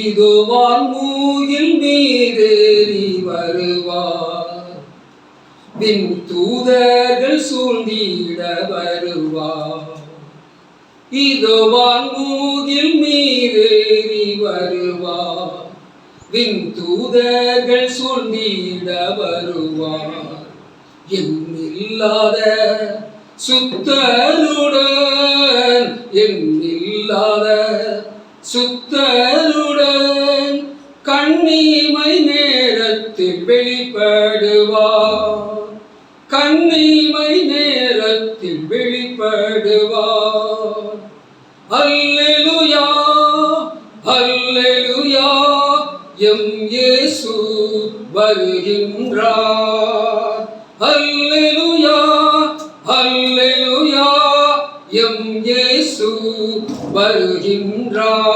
இதோ வான்மூயில் மீதேறி வருவார், விண் தூதர்கள் சூழ்ந்திட வருவார். இதோ வான்மூயில் மீதேறி வருவார், விண் தூதர்கள் சூழ்ந்திட வருவார். எண்ணில்லாத சுத்தருடன், எண்ணில்லாத சுத்தருடன் கண்ணிமை நேரத்தில் வெளிப்படுவார், கண்ணிமை நேரத்தில் வெளிப்படுவார். அல்லேலூயா அல்லேலூயா, எம் இயேசு வருகின்றார். அல்லேலூயா அல்லேலூயா, எம் இயேசு வருகின்றார்.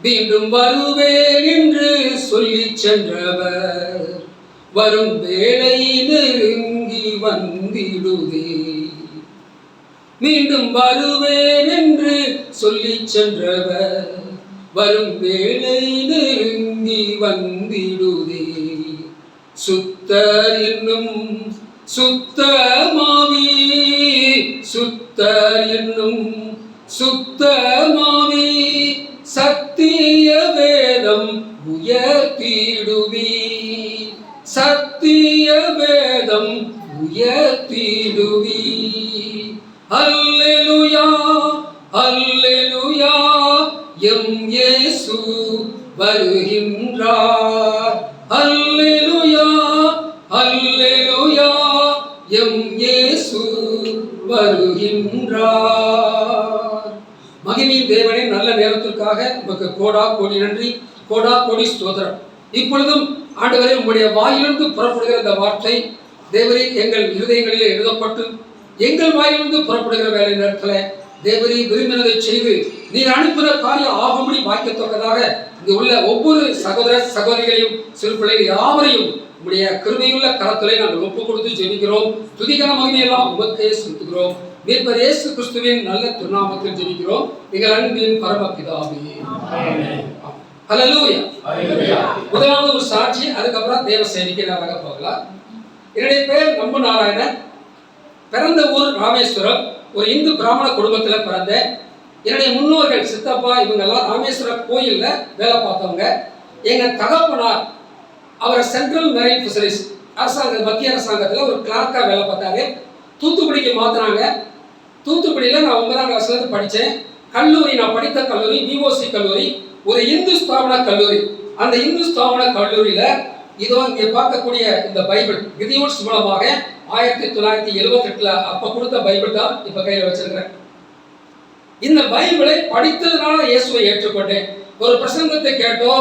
மீண்டும் வருவேன் என்று சொல்லி சென்றவர் வரும் வேளை நெருங்கி வந்திடுதே. மீண்டும் வருவேன் என்று சொல்லி சென்றவர் வரும் வேளை நெருங்கி வந்திடுதே. சுத்தர் என்னும் சுத்தமாவி, சுத்தர் என்னும் சுத்தமாவி, சத்திய வேதம் உயர்த்திடுவி, சத்திய வேதம் உயர்த்திடுவி. அல்லேலூயா அல்லேலூயா, எம் இயேசு வருகின்றார். அல்லேலூயா அல்லேலூயா, எம் இயேசு வருகின்றார். மகிமையின் தேவனே, நல்ல நேரத்திற்காக உமக்கு கோடா கோடி நன்றி, கோடா கோடி ஸ்தோத்திரம். இப்பொழுதும் ஆண்டவரே, உங்களுடைய வாயிலிருந்து புறப்படுகிற இந்த வார்த்தை தேவரே எங்கள் இருதயங்களிலே எழுதப்பட்டு எங்கள் வாயிலிருந்து புறப்படுகிற வேலை நேரத்தில் தேவரே விரும்பினதை செய்து நீர் அனுப்பின காரியம் ஆகும்படி வாய்க்கத்தக்கதாக இங்கு உள்ள ஒவ்வொரு சகோதர சகோதரிகளையும் சிறு பிள்ளைகள் யாவரையும் உங்களுடைய கிருபையுள்ள கரத்திலே நாங்கள் ஒப்பு கொடுத்து ஜெபிக்கிறோம். துதிகன மகிமையெல்லாம் உமக்கே செலுத்துகிறோம். மீட்பர் இயேசு கிறிஸ்துவின் நல்ல திருநாமத்தில் ஜெபிக்கிறோம் எங்கள் அன்பின் பரமபிதாவே. ஹல்லேலூயா. முதலாவது ஒரு சாட்சி, அதுக்கப்புறம் தேவ செய்திக்கு நாங்கள் போகலாம். என்னுடைய பேர் நம்பு நாராயணன். பிறந்த ஊர் ராமேஸ்வரம். ஒரு இந்து பிராமண குடும்பத்தில் பிறந்தேன். என்னுடைய முன்னோர்கள் சித்தப்பா இவங்கெல்லாம் ராமேஸ்வரம் கோயிலில் வேலை பார்த்தவங்க. எங்கள் தகப்பனார் அவரை சென்ட்ரல் மெரைன் ஃபிஷரிஸ் மத்திய அரசாங்கத்தில் ஒரு கிளார்க்காக வேலை பார்த்தாரு. தூத்துக்குடிக்கு மாற்றினாங்க. தூத்துக்குடியில் நான் 9ஆம் கிளாஸ்லேருந்து படித்தேன். கல்லூரி, நான் படித்த கல்லூரி விஓசி கல்லூரி, ஒரு இந்து ஸ்தாபன கல்லூரி. அந்த இந்து ஸ்தாபன கல்லூரியில் இதோ இங்கே பார்க்கக்கூடிய இந்த பைபிள் கிதியோன்ஸ் மூலமாக 1978 அப்போ கொடுத்த பைபிள் தான் இப்போ கையில் வச்சிருக்கிறேன். இந்த பைபிளை படித்ததுனால இயேசுவை ஏற்றுக்கொண்டேன். ஒரு பிரசங்கத்தை கேட்டோ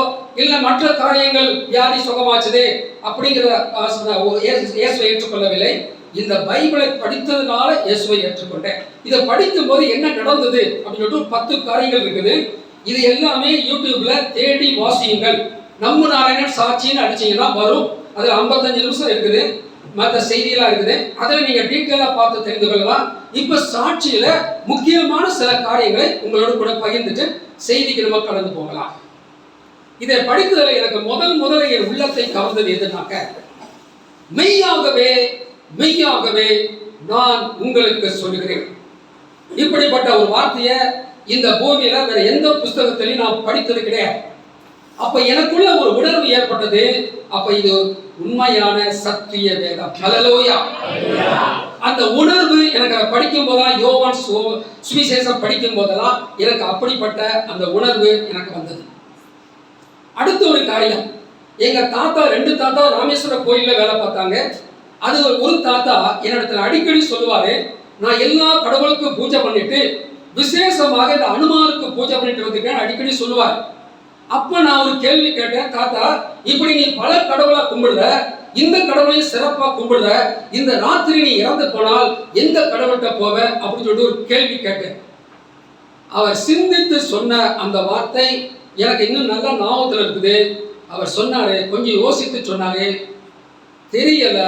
இல்லை மற்ற காரியங்கள் வியாதி சுகமாச்சுதே அப்படிங்கிற இயேசுவை ஏற்றுக்கொள்ளவில்லை. இந்த பைபிளை படித்ததுனால இயேசுவை ஏற்றுக்கொண்டேன். இதை படிக்கும் போது என்ன நடந்தது அப்படின்னு சொல்லிட்டு 10 காரியங்கள் இருக்குது. இது எல்லாமே யூடியூப்ல தேடி வாசியுங்கள். நம்பு நாராயணன் சாட்சின்னு அடிச்சீங்கன்னா வரும். அதில் 55 நிமிஷம் இருக்குது, மற்ற செய்தியெல்லாம் இருக்குது. அதில் நீங்கள் டீட்டெயிலாக பார்த்து தெரிந்து கொள்ளலாம். இப்போ சாட்சியில் முக்கியமான சில காரியங்களை உங்களோட கூட பகிர்ந்துட்டு செய்திக்கு நம்ம கடந்து போகலாம். இதை படித்ததில் எனக்கு முதல்ல என் உள்ளத்தை கவர்ந்தது எதுனாக்க, மெய்யாகவே மெய்யாகவே நான் உங்களுக்கு சொல்லுகிறேன். இப்படிப்பட்ட ஒரு வார்த்தையை இந்த பூமியில வேற எந்த புஸ்தகத்திலையும் நான் படித்தது கிடையாது. அப்ப எனக்குள்ள ஒரு உணர்வு ஏற்பட்டது. அப்ப இது உண்மையான சத்திய வேதம். ஹல்லேலூயா. அந்த உணர்வு எனக்கு படிக்கும் போதெல்லாம், யோவான் சுவிசேஷம் படிக்கும் போதெல்லாம் எனக்கு அப்படிப்பட்ட அந்த உணர்வு எனக்கு வந்தது. அடுத்த ஒரு காரியம், எங்க தாத்தா 2 தாத்தா ராமேஸ்வர கோயில்ல வேலை பார்த்தாங்க. அது ஒரு தாத்தா என்னிடத்துல அடிக்கடி சொல்லுவாரு, நான் எல்லா கடவுளுக்கும் பூஜை பண்ணிட்டு விசேஷமாக இந்த அனுமாருக்கு பூஜை பண்ணிட்டு வந்திருக்கேன் அடிக்கடி சொல்லுவார். அப்ப நான் ஒரு கேள்வி கேட்டேன், தாத்தா இப்படி நீ பல கடவுளா கும்பிடுற, இந்த கடவுளையும் சிறப்பா கும்பிடுற, இந்த ராத்திரி நீ இறந்து போனால் எந்த கடவுள்கிட்ட போவ அப்படின்னு சொல்லிட்டு ஒரு கேள்வி கேட்டேன். அவர் சிந்தித்து சொன்ன அந்த வார்த்தை எனக்கு இன்னும் நல்ல ஞாபகத்தில் இருக்குது. அவர் சொன்னாரு, கொஞ்சம் யோசித்து சொன்னாரு, தெரியல,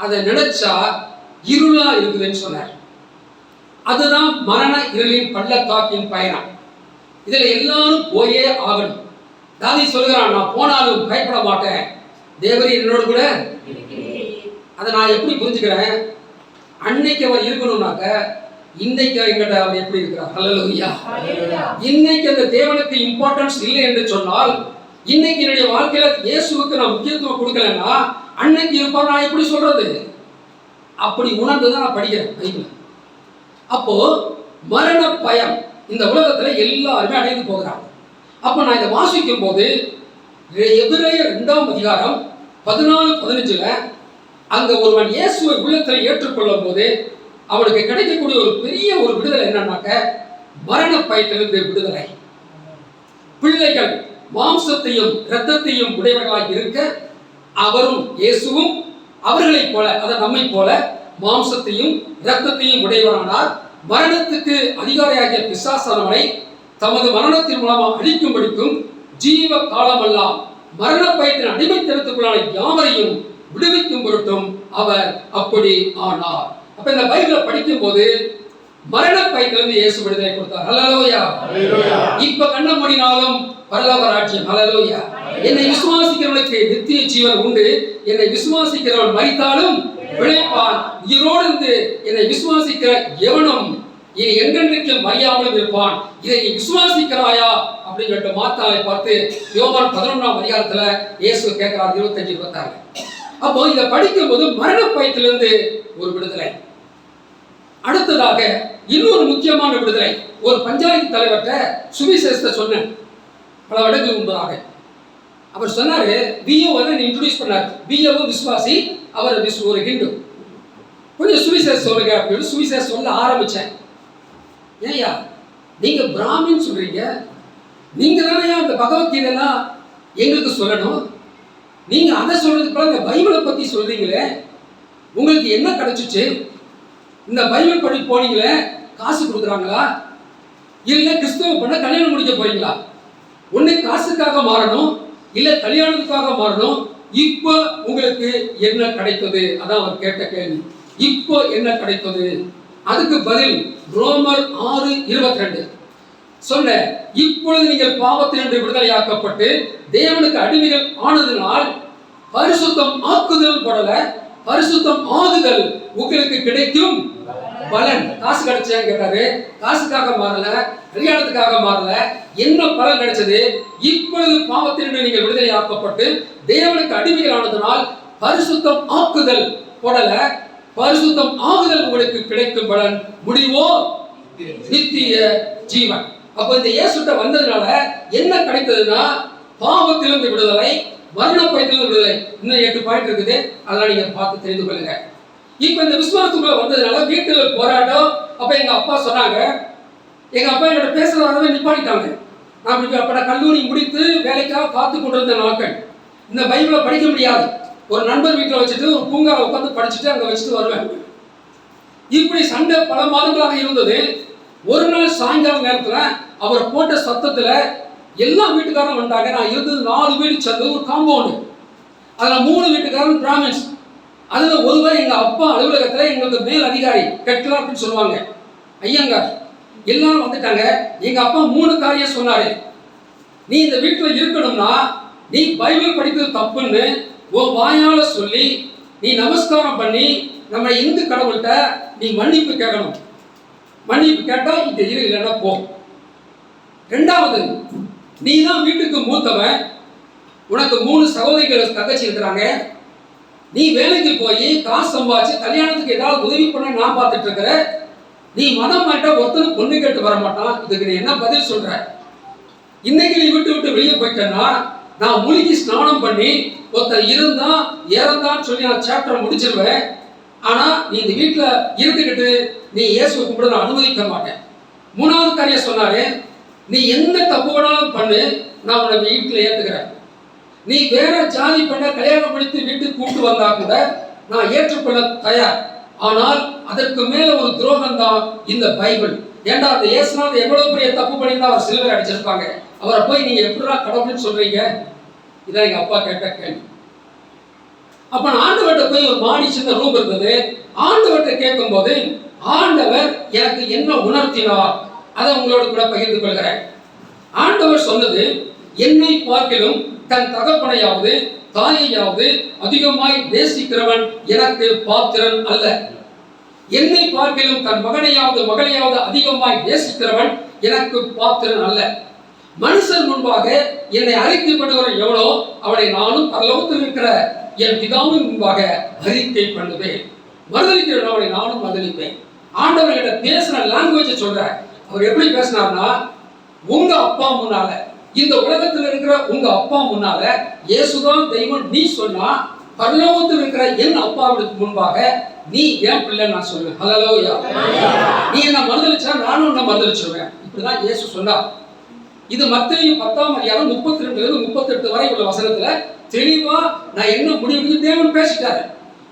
அதை நினைச்சா இருளா இருக்குதுன்னு சொன்னார். அதுதான் மரண இருளின் பள்ளத்தாக்கின் பயணம். இதுல எல்லாரும் போயே ஆகணும். தாவீது சொல்கிறான், நான் போனாலும் பயப்பட மாட்டேன், தேவரீர் என்னோடு கூட. அதை நான் எப்படி புரிஞ்சுக்கிறேன்? அன்னைக்கு அவர் இருக்கணும்னாக்க இன்னைக்கு எங்கிட்ட அவர் எப்படி இருக்கிறார்? ஹல்லேலூயா. இன்னைக்கு அந்த தேவனுக்கு இம்பார்ட்டன்ஸ் இல்லை என்று சொன்னால், இன்னைக்கு என்னுடைய வாழ்க்கையில இயேசுவுக்கு நான் முக்கியத்துவம் கொடுக்கலன்னா அன்னைக்கு இருப்பார் நான் எப்படி சொல்றது? அப்படி உணர்ந்துதான் நான் படிக்கிறேன் பைபிள். அப்போ மரண பயம் இந்த உலகத்துல எல்லாருமே அடைந்து போகிறாங்க. அப்ப நான் இதை வாசிக்கும் போது எபிரேயர் 2ஆம் அதிகாரம் 14-15 அங்க ஒருவன் இயேசுவை உள்ளத்துல ஏற்றுக்கொள்ளும் போது அவனுக்கு கிடைக்கக்கூடிய ஒரு பெரிய ஒரு விடுதலை என்னன்னாக்க மரண பயத்திலிருந்து விடுதலை. பிள்ளைகள் மாம்சத்தையும் இரத்தத்தையும் உடையவர்களாக இருக்க அவரும் இயேசுவும் அவர்களைப் போல, அதை நம்மை போல மாம்சத்தையும் இரத்தத்தையும் உடையவரானார். மரணத்துக்கு அதிகாரியாகிய பிசாசானவனை தமது மரணத்தின் மூலமாக அழிக்கும்படிக்கும் ஜீவ காலமெல்லாம் மரண பயத்தின் அடிமைத்தனத்துக்குள்ளான யாவரையும் விடுவிக்கும் பொருட்டும் அவர் அப்படி ஆனார். அப்ப இந்த பைபிளை படிக்கும் போது மரண பயத்திலிருந்து இயேசு விடுதலை கொடுத்தார். ஹல்லேலூயா. இப்ப கண்ண மூடினாலும் பரலோக ராஜ்யம். ஹல்லேலூயா. என்னை விசுவாசிக்கிறவனுக்கு நித்திய ஜீவன் உண்டு, என்னை விசுவாசிக்கிறவன் மரித்தாலும் பிழைப்பான், உயிரோடு இருந்து என்னை விசுவாசிக்கிற எவனும் இனி என்றென்றைக்கு மறியாமலும் இருப்பான். இதை நீ விசுவாசிக்கிறாயா அப்படின்னு சொல்லிட்டு மார்த்தாளை பார்த்து யோவான் 11ஆம் அதிகாரத்துல இயேசு கேட்கிறார் 25-26. அப்போ இதை படிக்கும் போது மரண பயத்திலிருந்து ஒரு விடுதலை. அடுத்ததாக இன்னொரு முக்கியமான விடுதலை. ஒரு பஞ்சாயத்து தலைவர்கிட்ட சுவிசேஷத்தை சொன்னேன் பல வருடங்களுக்கு முன்பதாக. அவர் சொன்னாரு, பிஓ இன்ட்ரோடியூஸ் பண்ணார். பிஓ விசுவாசி, அவர் ஒரு ஹிந்து. கொஞ்சம் சுவிசேஷம் சொல்லுங்க அப்படின்னு சுவிசேஷம் சொல்ல ஆரம்பிச்சேன். ஏயா நீங்க பிராமின் சொல்றீங்க, நீங்க தானே அந்த பகவத்கீதைலாம் எங்களுக்கு சொல்லணும், நீங்க அதை சொல்றதுக்கு இந்த பைபிளை பத்தி சொல்றீங்களே, உங்களுக்கு என்ன கிடைச்சிச்சு? இந்த பைபிள் படி போனீங்களே காசு கொடுக்குறாங்களா, இல்ல கிறிஸ்தவ பண்ண கல்யாணம் முடிக்க போறீங்களா? ஒண்ணு காசுக்காக மாறணும், இல்ல கல்யாணத்துக்காக மாறணும். இப்போ உங்களுக்கு என்ன கிடைத்தது? அதான் அவர் கேட்ட கேள்வி. இப்போ என்ன கிடைத்தது? அதுக்கு பதில் ரோமர் 6:22 சொல்ல, இப்பொழுது நீங்கள் பாவத்தினின்று விடுதலையாக்கப்பட்டு தேவனுக்கு அடிமைகள் ஆனதினால் பரிசுத்தம் ஆக்குதல் போடல, பரிசுத்தம் ஆகுதல் உங்களுக்கு கிடைக்கும் பலன். காசு கிடைச்சான்னு கேட்டாரு. காசுக்காக மாறல, கல்யாணத்துக்காக மாறல. என்ன பலன் கிடைச்சது? இப்பொழுது பாவத்தினின்று நீங்கள் விடுதலை ஆக்கப்பட்டு தேவனுக்கு அடிமைகள் ஆனதனால் பரிசுத்தம் ஆக்குதல் போடல, பரிசுத்தம் ஆகுதல் உங்களுக்கு கிடைக்கும் பலன். முடிவோ நித்திய ஜீவன். அப்ப இந்த இயேசுட்ட வந்ததுனால என்ன கிடைத்ததுன்னா பாவத்திலிருந்து விடுதலை, மரண பயத்திலிருந்து விடுதலை. இன்னும் 8 பாயிண்ட் இருக்குது, அதெல்லாம் நீங்க பார்த்து தெரிந்து கொள்ளுங்க. இப்ப இந்த விசுவாசத்துக்குள்ள வந்ததுனால வீட்டுல போராட்டம். அப்ப எங்க அப்பா சொன்னாங்க, எங்க அப்பா என்னோட பேசுறத நிப்பாட்டிட்டாங்க. அப்ப நான் கல்லூரி முடித்து வேலைக்காக காத்து கொண்டிருந்த நாட்கள். இந்த பைபிளை படிக்க முடியாது. ஒரு நண்பர் வீட்டில் வச்சுட்டு ஒரு பூங்காவை உட்காந்து படிச்சுட்டு அங்க வச்சுட்டு வருவேன். இப்படி சண்டை பல மாதங்களாக இருந்தது. ஒரு நாள் சாயங்கால நேரத்துல அவர் போட்ட சத்தத்துல எல்லா வீட்டுக்காரரும் வந்தாங்க. நான் இருந்தது 4 வீடு சேர்ந்து ஒரு காம்பவுண்டு. அதுல 3 வீட்டுக்காரரும் பிராமின்ஸ். அதுல ஒருவர் எங்க அப்பா அலுவலகத்துல எங்களுக்கு மேல் அதிகாரி, கெட்லர் அப்படின்னு சொல்லுவாங்க, ஐயங்கார். எல்லாரும் வந்துட்டாங்க. எங்க அப்பா 3 காரியம் சொன்னாரு. நீ இந்த வீட்டுல இருக்கணும்னா நீ பைபிள் படிக்கிறது தப்புன்னு உன் வாயால சொல்லி நீ நமஸ்காரம் பண்ணி நம்ம இந்து கடவுள்கிட்ட நீ மன்னிப்பு கேட்கணும். மன்னிப்பு கேட்டா இங்க இரு, இல்லைன்னா போ. 2வது, நீ தான் வீட்டுக்கு மூத்தவன், உனக்கு 3 சகோதரிகள் தங்கச்சி இருக்கிறாங்க. நீ வேலைக்கு போய் காசு சம்பாதிச்சு கல்யாணத்துக்கு ஏதாவது உதவி பண்ண நான் பார்த்துட்டு இருக்கிற. நீ மதம் மாட்ட ஒருத்தனுக்கு பொண்ணு கேட்டு வர மாட்டான். இதுக்கு நீ என்ன பதில் சொல்ற? இன்னைக்கு நீ விட்டு வெளியே போயிட்டேன்னா நான் மூழ்கி ஸ்நானம் பண்ணி ஒருத்தர் இருந்தா இறந்தான்னு சொல்லி நான் சாப்டர் முடிச்சிருவேன். ஆனா நீ இந்த வீட்டுல இருந்துகிட்டு நீ இயேசுவை கும்பிட நான் அனுமதிக்க மாட்டேன். 3வது காரியம் சொன்னாரு, நீ என்ன தப்பு வேணாலும் பண்ணு, நான் உன்னை வீட்டுல ஏத்துக்கிறேன். நீ வேற ஜாதி பண்ண கல்யாணம் படித்து வீட்டுக்கு கூப்பிட்டு வந்தா கூட நான் ஏற்றுக்கொள்ள தயார். ஆனால் அதற்கு மேல ஒரு துரோகம் தான் இந்த பைபிள். ஏண்டா அந்த இயேசுநாதர் எவ்வளவு பெரிய தப்பு பண்ணியிருந்தா அவர் சிலுவையில் அடிச்சிருப்பாங்க. அவரை போய் நீங்க எப்படிடா கடவுள்னு சொல்றீங்க? இதான் எங்க அப்பா கேட்ட கேள்வி. அப்ப நான் ஆண்டவர்கிட்ட போய் ஒரு மாடி சின்ன ரூம் இருந்தது. ஆண்டவர்கிட்ட கேட்கும்போது ஆண்டவர் எனக்கு என்ன உணர்த்தினார், அதை உங்களோட கூட பகிர்ந்து கொள்கிறேன். ஆண்டவர் சொன்னது, என்னை பார்க்கிலும் தன் தகப்பனையாவது தாயையாவது அதிகமாய் நேசிக்கிறவன் எனக்கு பாத்திரன் அல்ல. என்னை பார்க்கிலும் தன் மகனையாவது மகளையாவது அதிகமாய் நேசிக்கிறவன் எனக்கு பாத்திரன் அல்ல. மனுஷன் முன்பாக என்னை அறிக்கைப்படுகிற எவனோ அவனை நானும் பரலோகத்தில் இருக்கிற என் பிதாவின் முன்பாக அறிக்கை பண்ணுவேன். மறுதளிக்கிறவன் அவனை நானும் மறுதளிப்பேன். ஆண்டவர்கிட்ட பேசுற லாங்குவேஜ் சொல்ற. அவர் எப்படி பேசினார்னா, உங்க அப்பா முன்னால, இந்த உலகத்தில் இருக்கிற உங்க அப்பா முன்னால இயேசுதான் தெய்வம் நீ சொன்னா, பரலோகத்தில் இருக்கிற என் அப்பாவுக்கு முன்பாக நீ ஏன் பிள்ளை நான் சொல்லுவேன். ஹல்லேலூயா. நீ என்ன மறுதளிச்சா நானும் உன்னை மறுதளிச்சிருவேன். இப்படிதான் இயேசு சொன்னார். இது மத்தேயு 10 32 38 வரை உள்ள வசனத்துல தெளிவா நான் என்ன முடிவு தேவன் பேசிட்டாரு.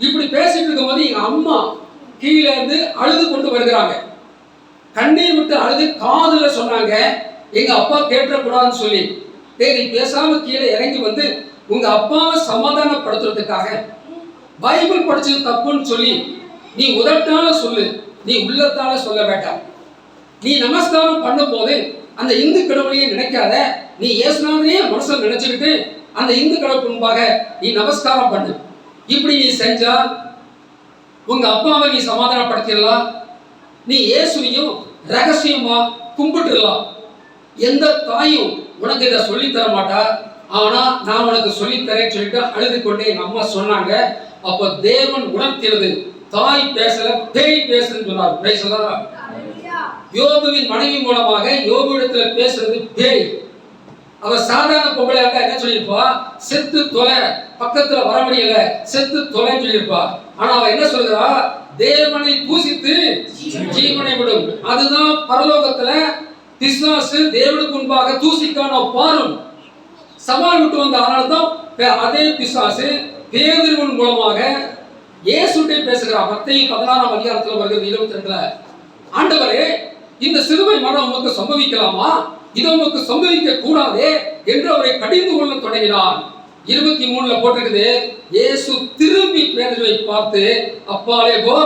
இப்படி பேசிட்டு இருக்கும்போது எங்க அம்மா கீழே இருந்து அழுது கொண்டு வருகிறாங்க. கண்ணீர் விட்டு அழுது காதுல சொன்னாங்க, எங்க அப்பா கேட்டக்கூடாதுன்னு சொல்லி, நீ பேசாம கீழே இறங்கி வந்து உங்க அப்பாவை சமாதானப்படுத்துறதுக்காக பைபிள் படிச்சது தப்புன்னு சொல்லி நீ உதட்டால சொல்லு, நீ உள்ளத்தால சொல்ல வேண்டாம். நீ நமஸ்காரம் பண்ணும் போது அந்த இந்து கடவுளையே நினைக்காத, நீ இயேசுநாதனையே மனசுல நினைச்சுக்கிட்டு அந்த இந்து கடவுள் முன்பாக நீ நமஸ்காரம் பண்ணு. இப்படி நீ செஞ்சா உங்க அப்பாவை நீ சமாதானப்படுத்திடலாம். நீ இயேசுவையும் ரகசியமா கும்பிட்டுடலாம். எந்த தாயும் உனக்கு இதை சொல்லி தர மாட்டா. ஆனா நான் உனக்கு சொல்லித்தரேன்னு சொல்லிட்டு அழுது கொண்டே எங்க அம்மா சொன்னாங்க. அப்ப தேவன் உணர்த்தினது, தாய் பேசல பேய் பேசுன்னு சொன்னார். பேசலாம். யோபுவின் மனைவி மூலமாக யோபுவிடத்துல பேசுறது பேய். அவ சாதாரண பொம்பளையாக என்ன சொல்லியிருப்பா, செத்து தொலை, பக்கத்துல வர முடியல, செத்து தொலைன்னு சொல்லியிருப்பா. ஆனா அவ என்ன சொல்றா, தேவனை பூசித்து ஜீவனை விடும். அதுதான் பரலோகத்துல பிசாசு தேவனுக்கு முன்பாக தூசிக்கான பாரும் சவால் விட்டு வந்த. அதனால்தான் அதே பிசாசு பேதுருவின் மூலமாக இயேசுட்டே பேசுகிறார். மத்தேயு 16 வருகிறது 22. ஆண்டவரே, இந்த சிலுவை மரணம் உமக்கு சம்பவிக்கலாமா, இது உமக்கு சம்பவிக்க கூடாதே என்று அவரை கடிந்து கொள்ள தொடங்கினார். 23 போட்டிருக்குது, இயேசு திரும்பி பேதுருவை பார்த்து, அப்பாலே போ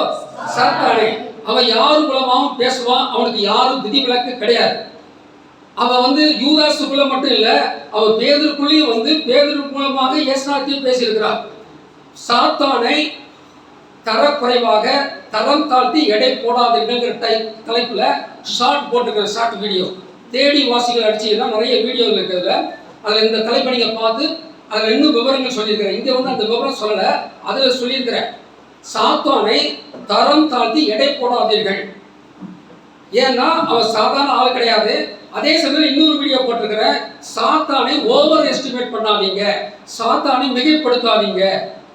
சாத்தானே. அவன் யாரு மூலமாவும் பேசுவான், அவனுக்கு யாரும் விதிவிலக்கு கிடையாது. அவன் யூதாசுக்குள்ள மட்டும் இல்ல, அவன் பேதுருக்குள்ளேயும் பேதுரு மூலமாக இயேசுநாதத்தையும் பேசியிருக்கிறார். சாத்தானை தரக்குறைவாக தரம் தாழ்த்தி எடை போடாதீர்கள் தலைப்புல ஷார்ட் போட்டுக்கிற ஷார்ட் வீடியோ தேடி வாசிகள் அடிச்சீங்கன்னா நிறைய வீடியோகள் இருக்கிறதுல அதுல இந்த தலைப்பை நீங்க பார்த்து அதுல இன்னும் விவரங்கள் சொல்லியிருக்கிறேன். இங்க அந்த விவரம் சொல்லல, அதுல சொல்லியிருக்கிறேன். சாத்தானை தரம் தாழ்த்தி எடை போடாதீர்கள். ஏன்னா அவன் சாதாரண ஆள் கிடையாது. அதே சமயம் இன்னொரு வீடியோ போட்டிருக்கிறேன், சாத்தானை ஓவர் எஸ்டிமேட் பண்ணாதீங்க, சாத்தானை மிகைப்படுத்தாதீங்க,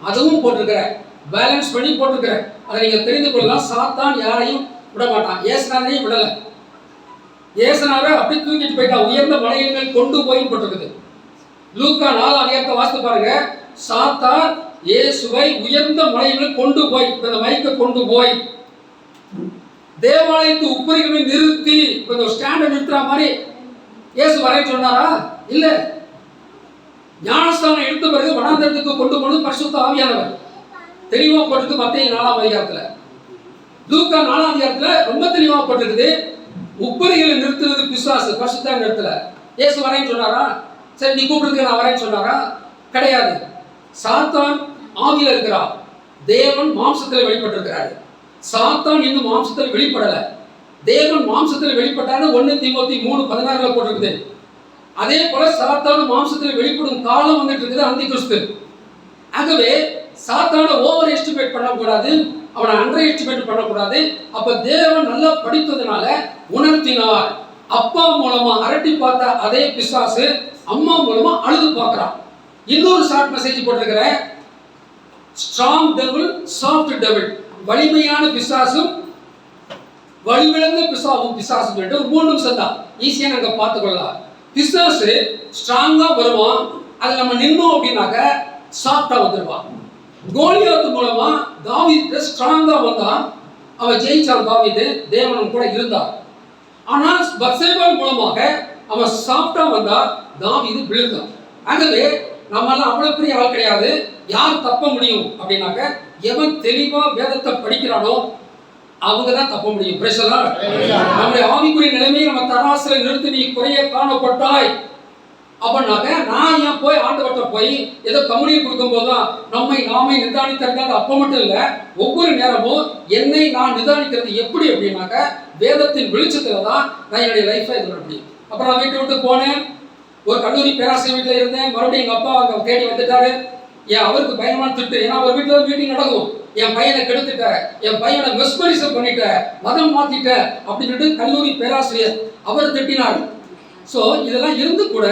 அதுவும் போட்டிருக்கிறேன். பேலன்ஸ் பண்ணி போட்டிருக்கிறேன். அதை நீங்க தெரிந்து கொள்ளலாம். சாத்தான் யாரையும் விட மாட்டான், ஏசுநாதனையும் விடல. ஏசுநாதரை அப்படி தூக்கிட்டு போயிட்டான், உயர்ந்த மலைகள் கொண்டு போய் போட்டிருக்குது. லூக்கா 4 வாசித்து பாருங்க. சாத்தான் இயேசுவை உயர்ந்த மலைகள் கொண்டு போய், இந்த மைக்கை கொண்டு போய் தேவாலயத்து உப்பரிகளை நிறுத்தி இந்த ஸ்டாண்டை நிறுத்துற மாதிரி இயேசு வரைய சொன்னாரா? இல்ல. ஞானஸ்தானம் எடுத்த பிறகு வனாந்தரத்துக்கு கொண்டு போனது பரிசுத்த ஆவியானவர். தெளிவா போட்டிருக்கு மத்தேயு 4 லூக்கா 4 ரொம்ப தெளிவா போட்டிருக்குது. உப்பரிகளை நிறுத்துறது பிசாசு, பரிசுத்த நிறுத்தல. இயேசு வரைய சொன்னாரா? சரி நீ கூப்பிடுறதுக்கு நான் வரேன்னு சொன்னாரா? கிடையாது. சாத்தான் ஆவியில இருக்கிறார், தேவன் மாம்சத்தில் வெளிப்பட்டிருக்கிறார். சாத்தான் இன்னும் மாம்சத்தில் வெளிப்படல. தேவன் மாம்சத்தில் வெளிப்பட்டாரு 1 தீமோத்தேயு 3:16 போட்டிருக்குது. அதே போல சாத்தான் மாம்சத்தில் வெளிப்படும் காலம் வந்துட்டு இருக்குது, அந்தி கிறிஸ்து. ஆகவே சாத்தானை ஓவர் எஸ்டிமேட் பண்ணக்கூடாது, அவனை அண்டர் எஸ்டிமேட் பண்ணக்கூடாது. அப்ப தேவன் நல்லா படித்ததுனால உணர்த்தினார். அப்பா மூலமா அரட்டி பார்த்த அதே பிசாசு அம்மா மூலமா அழுது பார்க்கிறான். இன்னொரு ஷார்ட் மெசேஜ் போட்டிருக்கிறேன், ஸ்ட்ராங் டெவில் சாஃப்ட் டெவில். வலிமையான பிசாசும் வலிவிழந்த பிசாசும் 3 நிமிஷம் தான், ஈஸியா நாங்க பார்த்துக்கொள்ளலாம். பிசாசு ஸ்ட்ராங்கா வருவான், அது நம்ம நின்னோம் அப்படின்னாக்க சாஃப்டா வந்துருவான். கோலியாத் மூலமா தாவீது ஸ்ட்ராங்கா வந்தான், அவன் ஜெயிச்சான். தாவீது தேவனும் கூட இருந்தார். ஆனால் பத்சேபா மூலமாக அவன் சாஃப்டா வந்தா தாவீது விழுந்தான். ஆகவே நம்ம எல்லாம் அவ்வளவு பெரிய ஆள் கிடையாது. யார் தப்ப முடியும் அப்படின்னாக்க, எவன் தெளிவா வேதத்தை படிக்கிறானோ அவங்க தான் தப்ப முடியும். நம்முடைய ஆவிக்குரிய நிலைமையை நம்ம தராசுல நிறுத்தி நீ குறைய காணப்பட்டாய் அப்படின்னாக்க, நான் ஏன் போய் ஆண்டவர்கிட்ட போய் ஏதோ கம்யூனியன் கொடுக்கும் போதுதான் நம்மை நாமே நிதானிக்கிறது. அப்ப மட்டும் இல்ல, ஒவ்வொரு நேரமும் என்னை நான் நிதானிக்கிறது எப்படி அப்படின்னாக்க, வேதத்தின் வெளிச்சத்துல தான் நான் என்னுடைய லைஃபை இது பண்ண முடியும். அப்புறம் நான் வீட்டை விட்டு போனேன், ஒரு கல்லூரி பேராசிரியர் வீட்டில் இருந்தேன். மறுபடியும் எங்க அப்பா அங்க தேடி வந்துட்டாரு. அவருக்கு பயங்கரமான திட்டு. ஏன்னா ஒரு வீட்டில் மீட்டிங் நடக்கும், என் பையனை கெடுத்துட்ட, என் பையனை மெஸ்மரிசம் பண்ணிட்ட, மதம் மாத்திட்ட அப்படின்னு சொல்லிட்டு கல்லூரி பேராசிரியர் அவர் திட்டினார். ஸோ இதெல்லாம் இருந்து கூட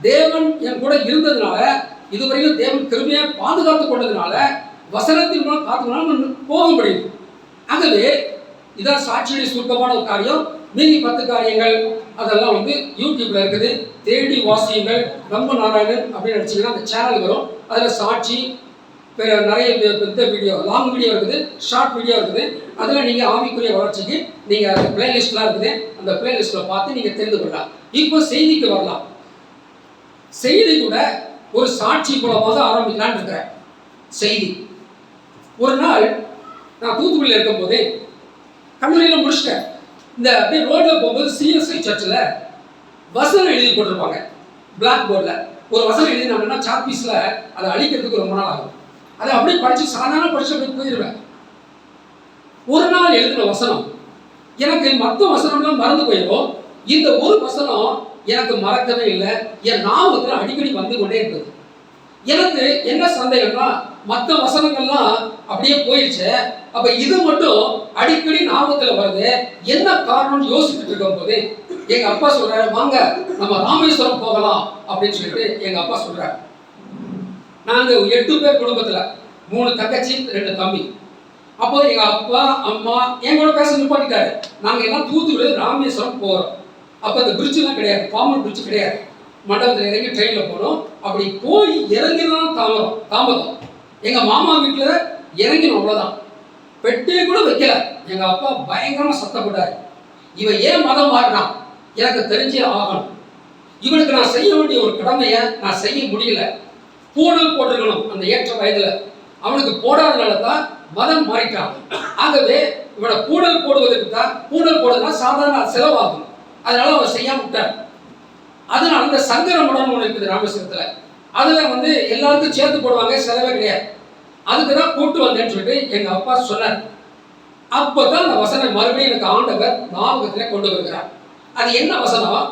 தேவன் என் கூட இருந்ததுனால, இதுவரையிலும் தேவன் கிருபையை பாதுகாத்து கொண்டதுனால, வசனத்தின் மூலம் காத்துனால போக முடியும். ஆகவே இதான் சாட்சியுடைய சுருக்கமான ஒரு காரியம். மீதி 10 காரியங்கள் அதெல்லாம் யூடியூப்ல இருக்குது, தேடி வாசியுங்கள். நம்ம நாராயணன் அப்படின்னு நினைச்சீங்கன்னா அந்த சேனல் வரும். அதில் சாட்சி நிறைய வீடியோ, லாங் வீடியோ இருக்குது, ஷார்ட் வீடியோ இருக்குது. அதில் நீங்கள் ஆவிக்குரிய வளர்ச்சிக்கு நீங்கள் பிளேலிஸ்ட்லாம் இருக்குது, அந்த பிளேலிஸ்ட்டில் பார்த்து நீங்கள் தெரிந்து கொள்ளலாம். இப்போ செய்திக்கு வரலாம். செய்தி கூட ஒரு சாட்சி மூலமாக ஆரம்பிக்கலான்னு இருக்கிறேன். செய்தி, ஒரு நாள் நான் தூத்துக்குடியில் இருக்கும்போது கல்லூரியில் முடிச்சிட்டேன். இந்த அப்படியே ரோட்ல போகும்போது சிஎஸ்ஐ சர்ச்சில் வசனம் எழுதி போட்டிருப்பாங்க பிளாக் போர்டில். ஒரு வசனம் எழுதினாங்கன்னா சாப்பீஸில் அதை அழிக்கிறதுக்கு ரொம்ப நாள் ஆகும். அதை அப்படியே படித்து சாதாரண படிச்சு அப்படியே போயிடுவேன். ஒரு நாள் எழுதின வசனம் எனக்கு மற்ற வசனம்லாம் மறந்து போயிடும். இந்த ஒரு வசனம் எனக்கு மறக்கவே இல்லை, என் ஞாபகத்தில் அடிக்கடி வந்து கொண்டே இருந்தது. எனக்கு என்ன சந்தேகம்னா, மற்ற வசனங்கள்லாம் அப்படியே போயிடுச்சு, அப்ப இது மட்டும் அடிக்கடி ஞாபகத்தில் வருது, என்ன காரணம்னு யோசிச்சுட்டு இருக்கும் போது எங்க அப்பா சொல்றாரு, வாங்க நம்ம ராமேஸ்வரம் போகலாம் அப்படின்னு சொல்லிட்டு எங்க அப்பா சொல்றாரு. நாங்க 8 பேர் குடும்பத்துல, 3 தங்கச்சி 2 தம்பி. அப்போ எங்க அப்பா அம்மா என் கூட பேச நிப்பாட்டிட்டாரு. நாங்க எல்லாம் தூத்துக்குடி ராமேஸ்வரம் போறோம். அப்ப அந்த பிரிட்ஜெல்லாம் கிடையாது, காமன் பிரிட்ஜ் கிடையாது. மண்டபத்தில் இறங்கி ட்ரெயின்ல போனோம். அப்படி போய் இறங்கினாலும் தாமதம். எங்க மாமா வீட்டுல இறங்கினோம், அவ்வளவுதான். பெட்டே கூட வைக்கல. எங்க அப்பா பயங்கரமா சத்தப்பட்டாரு, இவன் ஏன் மதம் மாறினான், எனக்கு தெரிஞ்சே ஆகணும். இவனுக்கு நான் செய்ய வேண்டிய ஒரு கடமையை நான் செய்ய முடியல. பூணல் போட்டிருக்கணும் அந்த ஏற்ற வயதுல, அவனுக்கு போடாதனால தான் மதம் மாறிட்டான். ஆகவே இவனை பூணல் போடுவதற்கு தான், பூணல் போடுறதுனா சாதாரண செலவாகும், அதனால அவன் செய்யாம விட்டார். அதனால அந்த சங்கர மடம் ஒன்று இருக்குது ராமேஸ்வரத்துல, அதுல எல்லாருக்கும் சேர்த்து போடுவாங்க, செலவே கிடையாது. அதுக்கு தான் கூட்டு வந்தேன்னு சொல்லிட்டு எங்க அப்பா சொன்னார். அப்பதான் அந்த வசனம் மறுபடியும் எனக்கு ஆண்டவர் ஞாபகத்திலே கொண்டு வருகிறார். அது என்ன வசனம்?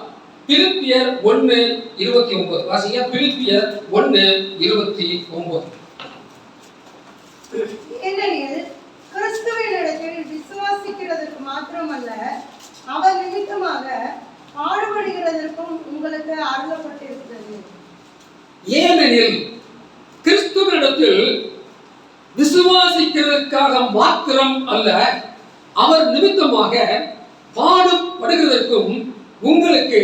பிலிப்பியர் 1:29 வாசிங்க. பிலிப்பியர் 1:29. ஏனெனில் கிறிஸ்துவினிடத்தில் விசுவாசிக்கிறதற்கு மாத்திரமல்ல, அவர் நிமித்தமாக பாடுபடுகிறதற்கும் உங்களுக்கு அருளப்பட்டிருக்கிறது. ஏனெனில் கிறிஸ்துவினிடத்தில் விசுவாசிக்கிறதற்காக மாத்திரம் அல்ல, அவர் நிமித்தமாக பாடுபடுகிறதற்கும் உங்களுக்கு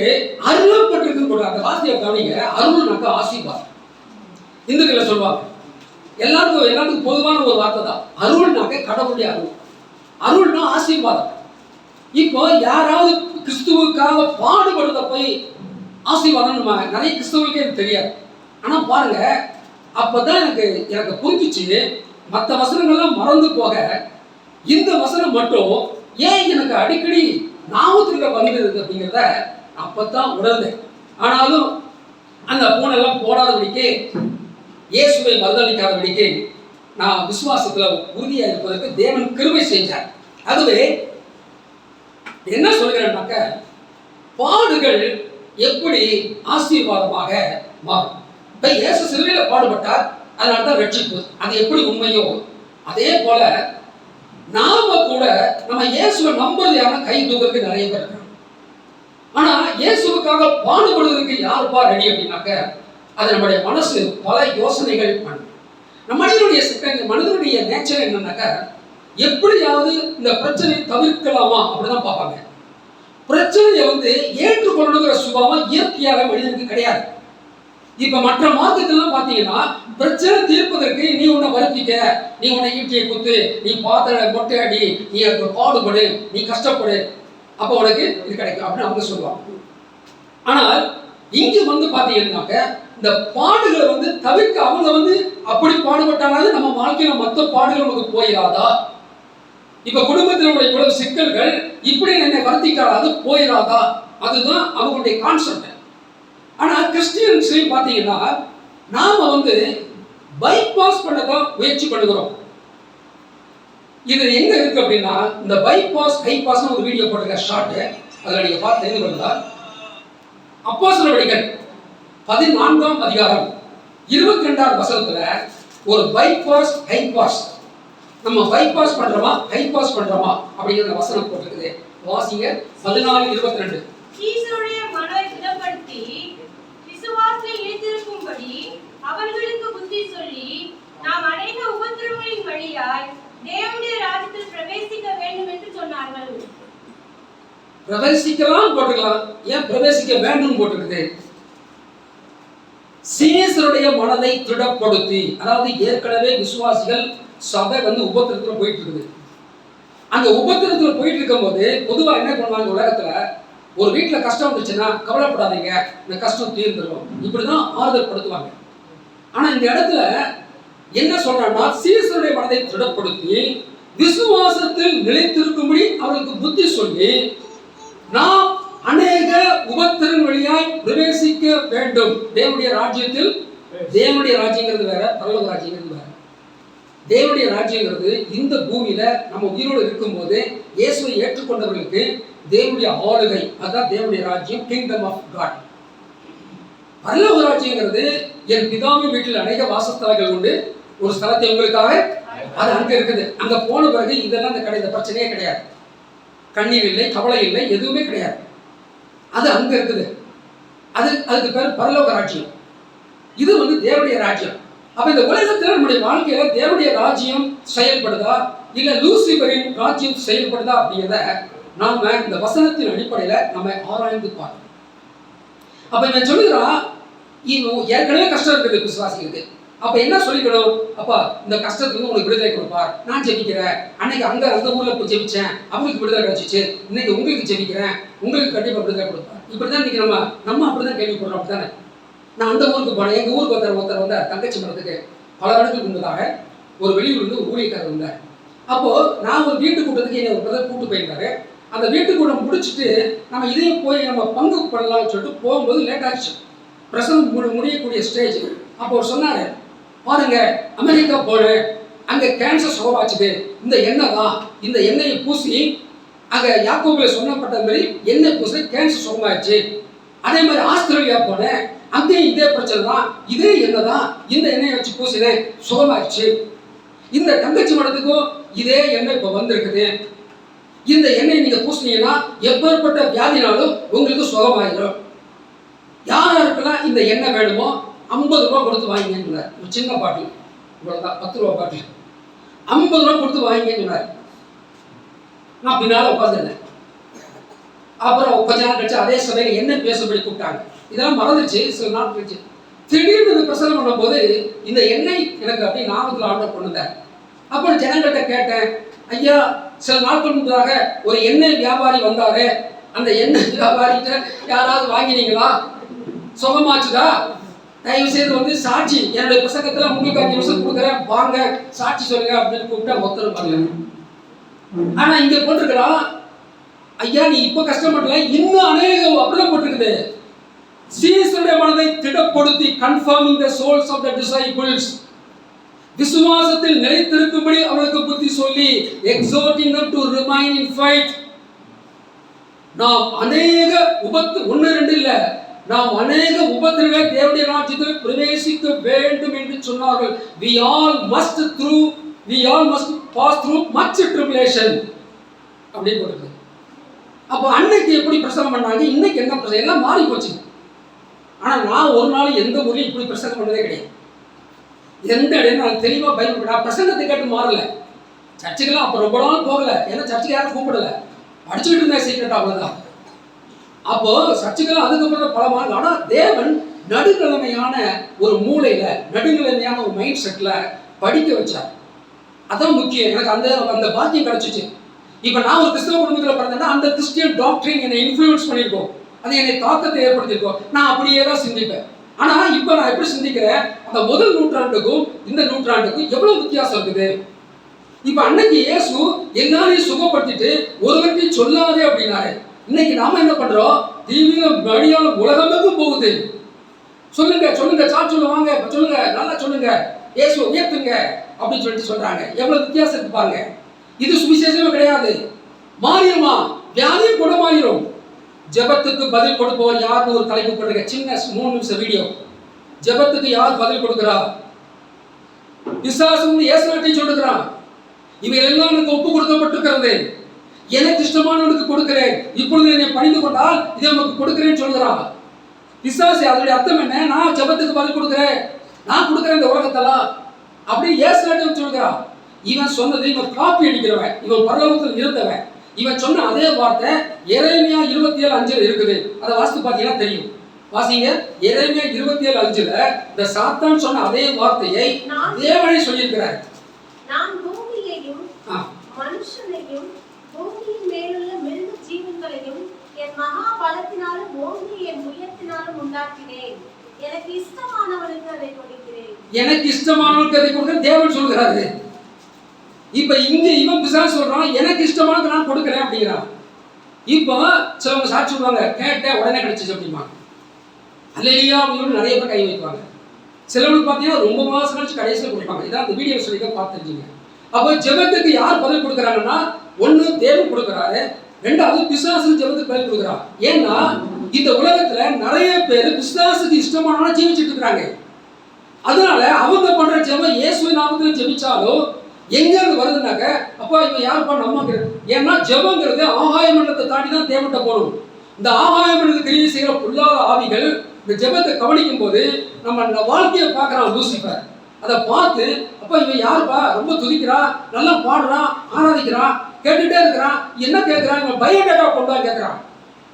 அருளப்பட்டிருக்கிறது. அந்த வாசியை கவனிங்க. அருள்னாக்க ஆசீர்வாதம். இந்துக்களை சொல்வாங்க, எல்லாத்துக்கும் பொதுவான ஒரு வார்த்தை தான். அருள்னாக்க கடவுளுடைய அருள், அருள்னா ஆசீர்வாதம். இப்போ யாராவது கிறிஸ்துவுக்காக பாடுபடுறத போய் ஆசீர்வாதம் நம்ம நிறைய கிறிஸ்தவர்களுக்கே எனக்கு தெரியாது. ஆனா பாருங்க, அப்பதான் எனக்கு புரிஞ்சிச்சு, மற்ற வசனங்கள்லாம் மறந்து போக இந்த வசனம் மட்டும் ஏன் எனக்கு அடிக்கடி ஞாபகத்துக்கு வந்தது அப்படிங்கிறத அப்பதான் உணர்ந்தேன். ஆனாலும் அந்த பூனெல்லாம் போடாதபடிக்கு, இயேசுவை மறுதளிக்காதபடிக்கு நான் விசுவாசத்துல உறுதியா இருப்பதற்கு தேவன் கிருபை செஞ்சார். அதுவே என்ன சொல்கிறேன்னாக்க, பாடுகள் எப்படி ஆசீர்வாதமாக மாறும். இப்ப இயேசு சிலுவையில பாடுபட்டார், அதனால்தான் ரட்சிப்பு. அது எப்படி உண்மையோ அதே போல நாம கூட நம்ம இயேசுவை நம்புறது யாருன்னா கை தூக்கிறதுக்கு நிறைய பேர் இருக்காங்க. ஆனா இயேசுவுக்காக பாடுபடுவதற்கு யாருப்பா ரெடி அப்படின்னாக்க, அது நம்முடைய மனசு பல யோசனைகள் பண்ணும். நம்ம மனிதனுடைய நேச்சர் என்னன்னாக்க, எப்படியாவது இந்த பிரச்சனையை தவிர்க்கலாமா அப்படிதான் பார்ப்பாங்க. பிரச்சனையை ஏற்றுக்கொள்ளணுங்கிற சுபாவம் இயற்கையாக மனிதனுக்கு கிடையாது. இப்ப மற்ற மார்க்கத்திலாம் பாத்தீங்கன்னா, பிரச்சனை தீர்ப்பதற்கு நீ உன்னை வருத்திக்க, நீ உன்னை ஈட்டியை குத்து, நீ பாத்திர மொட்டை அடி, நீ பாடுபடு, நீ கஷ்டப்படு, அப்ப உனக்கு இது கிடைக்கும் அப்படின்னு அவங்க சொல்லுவாங்க. ஆனால் இங்க வந்து பாத்தீங்கன்னாக்க இந்த பாடுகளை வந்து தவிர்க்க அவங்க வந்து அப்படி பாடுபட்டாலும் நம்ம வாழ்க்கையில மற்ற பாடுகள் நமக்கு போயிடாதா? இப்ப குடும்பத்தில் உள்ள இவ்வளவு சிக்கல்கள் இப்படி என்னை வருத்திட்டால் அது போயிடாதா? அதுதான் அவங்களுடைய கான்செப்ட். ஆனா கிறிஸ்டியன்ஸ் பாத்தீங்கன்னா நாம வந்து பைபாஸ் பண்ணதான் முயற்சி பண்ணுகிறோம். இது எங்க இருக்கு அப்படின்னா இந்த பைபாஸ் ஹைபாஸ் ஒரு வீடியோ போட்டிருக்க ஷார்ட், அதுல நீங்க பார்த்து தெரிந்து கொள்ளலாம். அப்போஸ்தலர் நடவடிக்கைகள் 14ஆம் அதிகாரம் 22ஆம் வசனத்துல ஒரு பைபாஸ் ஹைபாஸ், நம்ம பைபாஸ் பண்றோமா ஹைபாஸ் பண்றோமா அப்படிங்கிற வசனம் போட்டிருக்குது. வாசிங்க 14:22. ஈசோடைய மனதை திடப்படுத்தி விசுவாசத்தில் நிலைத்திருக்கும்படி அவர்களுக்கு புத்தி சொல்லி நாம் அநேக உபத்திரவங்களின் வழியாய் தேவனுடைய ராஜ்யத்தில் பிரவேசிக்க வேண்டும் என்று சொன்னார்கள். பிரவேசிக்கலாம் போட்டுக்கலாம், ஏன் பிரவேசிக்க வேண்டும் போட்டிருக்குது? சீசருடைய மனதை திடப்படுத்தி, அதாவது ஏற்கனவே விசுவாசிகள் சபை வந்து உபத்திரத்துல போயிட்டு இருக்குது. அந்த உபத்திரத்துல போயிட்டு இருக்கும் போது பொதுவா என்ன பண்ணுவாங்க, உலகத்துல ஒரு வீட்டுல கஷ்டம் வந்துச்சுன்னா கவலைப்படாதீங்க, இந்த கஷ்டம் தீர்ந்துடும், இப்படிதான் ஆறுதல் படுத்துவாங்க. ஆனா இந்த இடத்துல என்ன சொல்றாங்கன்னா சீசருடைய மனதை திடப்படுத்தி விசுவாசத்தில் நிலைத்திருக்கும்படி அவர்களுக்கு புத்தி சொல்லி நாம் அநேக உபத்திரன் வழியாய் பிரவேசிக்க வேண்டும் தேவனுடைய ராஜ்யத்தில். தேவனுடைய ராஜ்யங்கிறது வேற, பரலோக ராஜ்யங்கிறது வேற. தேவனுடைய ராஜ்யங்கிறது இந்த பூமியில நம்ம உயிரோடு இருக்கும் போது இயேசுவை ஏற்றுக்கொண்டவர்களுக்கு தேவனுடைய ஆளுகை, அதான் தேவனுடைய ராஜ்யம், கிங்டம் ஆஃப் காட். பரலோக ராஜ்யங்கிறது என் பிதாவின் வீட்டில் அநேக வாசஸ்தலங்கள் உண்டு, ஒரு ஸ்தலத்தை உங்களுக்காக, அது அங்க இருக்குது. அங்க போன பிறகு இதெல்லாம் இந்த கிடையாது, பிரச்சனையே கிடையாது, கண்ணீர் இல்லை, கவலை இல்லை, எதுவுமே கிடையாது. அது அங்க இருக்குது. அதுக்கு பேர் பரலோக ராஜ்யம். இது வந்து தேவனுடைய ராஜ்யம். அப்ப இந்த உலகத்தில் நம்முடைய வாழ்க்கையில தேவனுடைய ராஜ்யம் செயல்படுதா இல்ல லூசிபரின் ராஜ்யம் செயல்படுதா அப்படிங்கிறத நாம இந்த வசனத்தின் அடிப்படையில நம்ம ஆராய்ந்து பார்க்கணும். அப்ப இவன் சொல்லுகிறான், ஏற்கனவே கஷ்டம் இருக்குது விசுவாசிகளுக்கு. அப்ப என்ன சொல்லிக்கணும், அப்பா இந்த கஷ்டத்துக்கு உங்களுக்கு விடுதலை கொடுப்பார், நான் ஜெபிக்கிறேன், அன்னைக்கு அந்த ஊர்ல போய் ஜெபிச்சேன், அவங்களுக்கு விடுதலை கிடைச்சிச்சு, இன்னைக்கு உங்களுக்கு ஜெபிக்கிறேன், உங்களுக்கு கண்டிப்பா விடுதலை கொடுப்பார். இப்படிதான் இன்னைக்கு நம்ம அப்படிதான் கேள்விப்படுறோம். அப்படித்தானே? நான் அந்த ஊருக்கு போனேன், எங்க ஊருக்கு ஒருத்தர் வந்த தங்கச்சி மரத்துக்கு பல வருடத்துக்கு முன்பதாக ஒரு வெளியூர் இருந்து ஒரு ஊழியக்காரர் வந்தார். அப்போ நான் ஒரு வீட்டு கூட்டத்துக்கு என்னை ஒரு பிரதர் கூட்டு போயிருந்தாரு. அந்த வீட்டு கூட்டம் முடிச்சுட்டு நம்ம இதே போய் நம்ம பங்கு பண்ணலாம்னு சொல்லிட்டு போகும்போது லேட் ஆச்சு, பிரசவம் முடியக்கூடிய ஸ்டேஜ். அப்போ அவர் சொன்னாரு, பாருங்க அமெரிக்கா போனேன், அங்க கேன்சர் சுகமாச்சுது, இந்த எண்ணெய் தான், இந்த எண்ணெயை பூசி அங்க யாக்கோபுல சொன்னப்பட்ட மாதிரி எண்ணெய் பூசி கேன்சர் சுகமாயிடுச்சு. அதே மாதிரி ஆஸ்திரேலியா போனேன், அங்கேயும் இதே பிரச்சனை தான், இதே எண்ணெய் தான், இந்த எண்ணெயை வச்சு பூசினேன் சுகமாயிடுச்சு. இந்த தங்கச்சி மடத்துக்கும் இதே எண்ணெய் இப்போ வந்திருக்குது, இந்த எண்ணெய் நீங்க பூசினீங்கன்னா எப்பேற்பட்ட வியாதினாலும் உங்களுக்கு சுகமாயிடும். யாருக்கெல்லாம் இந்த எண்ணெய் வேணுமோ 50 ரூபா கொடுத்து வாங்கிங்க. ஒரு சின்ன பாட்டில், இவ்வளவுதான், 10 ரூபா பாட்டில், 50 ரூபா கொடுத்து வாங்கிங்கன்னு சொன்னார். நான் பின்னால உட்காந்துருந்தேன். அப்புறம் கொஞ்ச நாள் கழிச்சு அதே சபையில என்ன பேசும்படி கூப்பிட்டாங்க. இதெல்லாம் மறந்துச்சு. சில நாள் கழிச்சு திடீர்னு இந்த பிரசங்கம் பண்ணும் போது இந்த எண்ணெய் எனக்கு அப்படி நாமத்தில் ஆர்டர் பண்ணுதேன். அப்போ ஜனங்கள்கிட்ட கேட்டேன், ஐயா சில நாட்கள் முன்னதாக ஒரு எண்ணெய் வியாபாரி வந்தாரு, அந்த எண்ணெய் வியாபாரிகிட்ட யாராவது வாங்கினீங்களா, சுகமாச்சுதா, தயவு செய்து வந்து சாட்சி, என்னுடைய புத்தகத்துல உங்களுக்கு 5 நிமிஷம் கொடுக்குறேன், வாங்க சாட்சி சொல்லுங்க அப்படின்னு கூப்பிட்டா ஒருத்தர் வரல. ஆனா இங்க போட்டிருக்கிறான், ஐயா நீ இப்ப கஷ்டப்படல, இன்னும் அநேகம் அப்படிதான் போட்டிருக்குது. சீசருடைய மனதை திடப்படுத்தி confirming the souls of the disciples, விசுவாசத்தில் நிலைத்திருக்கும்படி அவர்களுக்கு புத்தி சொல்லி exhorting them to remain in faith. நாம் அநேக ஒன்று ரெண்டு இல்ல, நாம் அநேக உபத்திரவங்களை தேவனுடைய ராஜ்யத்தில் பிரவேசிக்க வேண்டும் என்று சொன்னார்கள். we all must pass through much tribulation அப்படி போடுது. அப்ப அன்னைக்கு எப்படி பிரசங்கம் பண்ணாங்க, இன்னைக்கு என்ன பிரசங்கம், எல்லாம் மாறி போச்சு. ஆனா நான் ஒரு நாள் எந்த ஊர்லயும் இப்படி பிரசங்கம் பண்ணதே கிடையாது. எந்த இடம் நான் தெளிவா பைபிள், நான் பிரசங்கத்தை கேட்டு மாறல, சர்ச்சுக்கெல்லாம் அப்ப ரொம்ப நாள் போகல, ஏன்னா சர்ச்சுக்கு யாரும் கூப்பிடல, படிச்சுக்கிட்டு இருந்தேன் சீக்கிரட்டா, அவ்வளவுதான். அப்போ சர்ச்சுக்கெல்லாம் அதுக்கப்புறம் பல மாதம். ஆனா தேவன் நடுநிலைமையான ஒரு மூளையில, நடுநிலைமையான ஒரு மைண்ட் செட்ல படிக்க வச்சார். அதான் முக்கியம். எனக்கு அந்த பாக்கியம் கிடைச்சிச்சு. இப்ப நான் ஒரு கிறிஸ்தவ குடும்பத்துல பிறந்தேன்னா அந்த கிறிஸ்டியன் டாக்டரின் என்னை இன்ஃப்ளூயன்ஸ் பண்ணிருக்கோம். அது என்னை தாக்கத்தை ஏற்படுத்தியிருக்கோம். நான் அப்படியே தான் சிந்திப்பேன். ஆனா இப்ப நான் எப்படி சிந்திக்கிறேன், அந்த முதல் நூற்றாண்டுக்கும் இந்த நூற்றாண்டுக்கும் எவ்வளவு வித்தியாசம் இருக்குது. இப்ப அன்னைக்கு இயேசு எல்லாரையும் சுகப்படுத்திட்டு ஒருவர்கிட்டையும் சொல்லாதே அப்படின்னாரு. இன்னைக்கு நாம என்ன பண்றோம், டிவியில வழியான உலகமெங்கும் போகுது. சொல்லுங்க சொல்லுங்க, சாட்சி சொல்லுவாங்க, சொல்லுங்க, நல்லா சொல்லுங்க, இயேசு உயர்த்துங்க அப்படின்னு சொல்லிட்டு சொல்றாங்க. எவ்வளவு வித்தியாசம் இருக்கு பாருங்க. இது சுவிசேஷமே கிடையாது. மாரியமா வியாதியை குணமாயிரும். ஜெபத்துக்கு பதில் கொடுப்பவர் யாருன்னு ஒரு தலைப்பு போடுங்க, சின்ன 3 நிமிஷம் வீடியோ. ஜெபத்துக்கு யார் பதில் கொடுக்கிறா? பிசாசு வந்து இயேசுவை சொல்லுகிறான், இவைகள் எல்லாம் எனக்கு ஒப்பு கொடுக்கப்பட்டிருக்கிறது, எனக்கு இஷ்டமானவனுக்கு கொடுக்கிறேன், இப்பொழுது என்னை பணிந்து கொண்டால் இதை நமக்கு கொடுக்கிறேன்னு சொல்லுகிறான் பிசாசு. அதனுடைய அர்த்தம் என்ன? நான் ஜெபத்துக்கு பதில் கொடுக்கிறேன், நான் கொடுக்கிறேன் இந்த உலகத்தெல்லாம் அப்படி இயேசுவை சொல்லுகிறான். இவன் சொன்னது, இவன் காப்பி அடிக்கிறவன், இவன் பரலோகத்தில் இருந்தவன். இவன் சொன்ன அதே வார்த்தை எரேமியா 27:5 இருக்குது. அதை வாசித்து பார்த்தீங்கன்னா தெரியும். வாசிங்க. எரேமியா 27:5 இந்த சாத்தான் சொன்ன அதே வார்த்தையை தேவனே சொல்லியிருக்கிறார். நான் பூமியையும் மனுஷனையும் பூமியின் மேலுள்ள மிருக ஜீவன்களையும் என் மகா பலத்தினாலும் ஓங்கி என் உயரத்தினாலும் உண்டாக்கினேன். எனக்கு இஷ்டமானவனுக்கு அதை கொடுக்கிறேன். எனக்கு இஷ்டமானவனுக்கு அதை கொடுக்கிறேன் தேவன் சொல்கிறாரு. இப்ப இங்க இவன் பிசாசு சொல்றான், எனக்கு இஷ்டமானது நான் கொடுக்கிறேன் அப்படிங்கிறான். இப்போ சிலவங்க சாட்சி சொல்லுவாங்க, கேட்ட உடனே கிடைச்சிச்சு அப்படிமா, அல்லேலூயா அப்படின்னு நிறைய பேர் கை வைப்பாங்க. சிலவங்களுக்கு பார்த்தீங்கன்னா ரொம்ப மாசம் கழிச்சு கடைசியில் கொடுப்பாங்க. இதான் அந்த வீடியோ சொல்லி தான் பார்த்துருக்கீங்க. அப்போ ஜெபத்துக்கு யார் பதில் கொடுக்குறாங்கன்னா, ஒண்ணு தேவன் கொடுக்குறாரு, ரெண்டாவது பிசாசு ஜெபத்துக்கு பதில் கொடுக்குறான். ஏன்னா இந்த உலகத்துல நிறைய பேர் பிசாசுக்கு இஷ்டமான ஜீவிச்சுட்டு இருக்கிறாங்க. அதனால அவங்க பண்ற ஜெபம் இயேசுவின் நாமத்துல ஜெபிச்சாலும் எங்க இருந்து வருதுனாக்க, அப்பா இவன் யாருப்பா நம்ம. ஏன்னா ஜெபங்கிறது ஆகாய மண்டலத்தை தாண்டி தான் தேவன்கிட்ட போகணும். இந்த ஆகாய மண்டலத்தை கிரியை செய்கிற பொல்லாத ஆவிகள் இந்த ஜெபத்தை கவனிக்கும் போது நம்ம வாழ்க்கையை பார்க்கறான் லூசிஃபர். அதை பார்த்து அப்பா இவன் யாருப்பா, ரொம்ப துதிக்கிறான், நல்லா பாடுறான், ஆராதிக்கிறான், கேட்டுட்டே இருக்கிறான், என்ன கேட்கிறான், இவன் பயோடேட்டா கொண்டு வா கேட்கிறான்,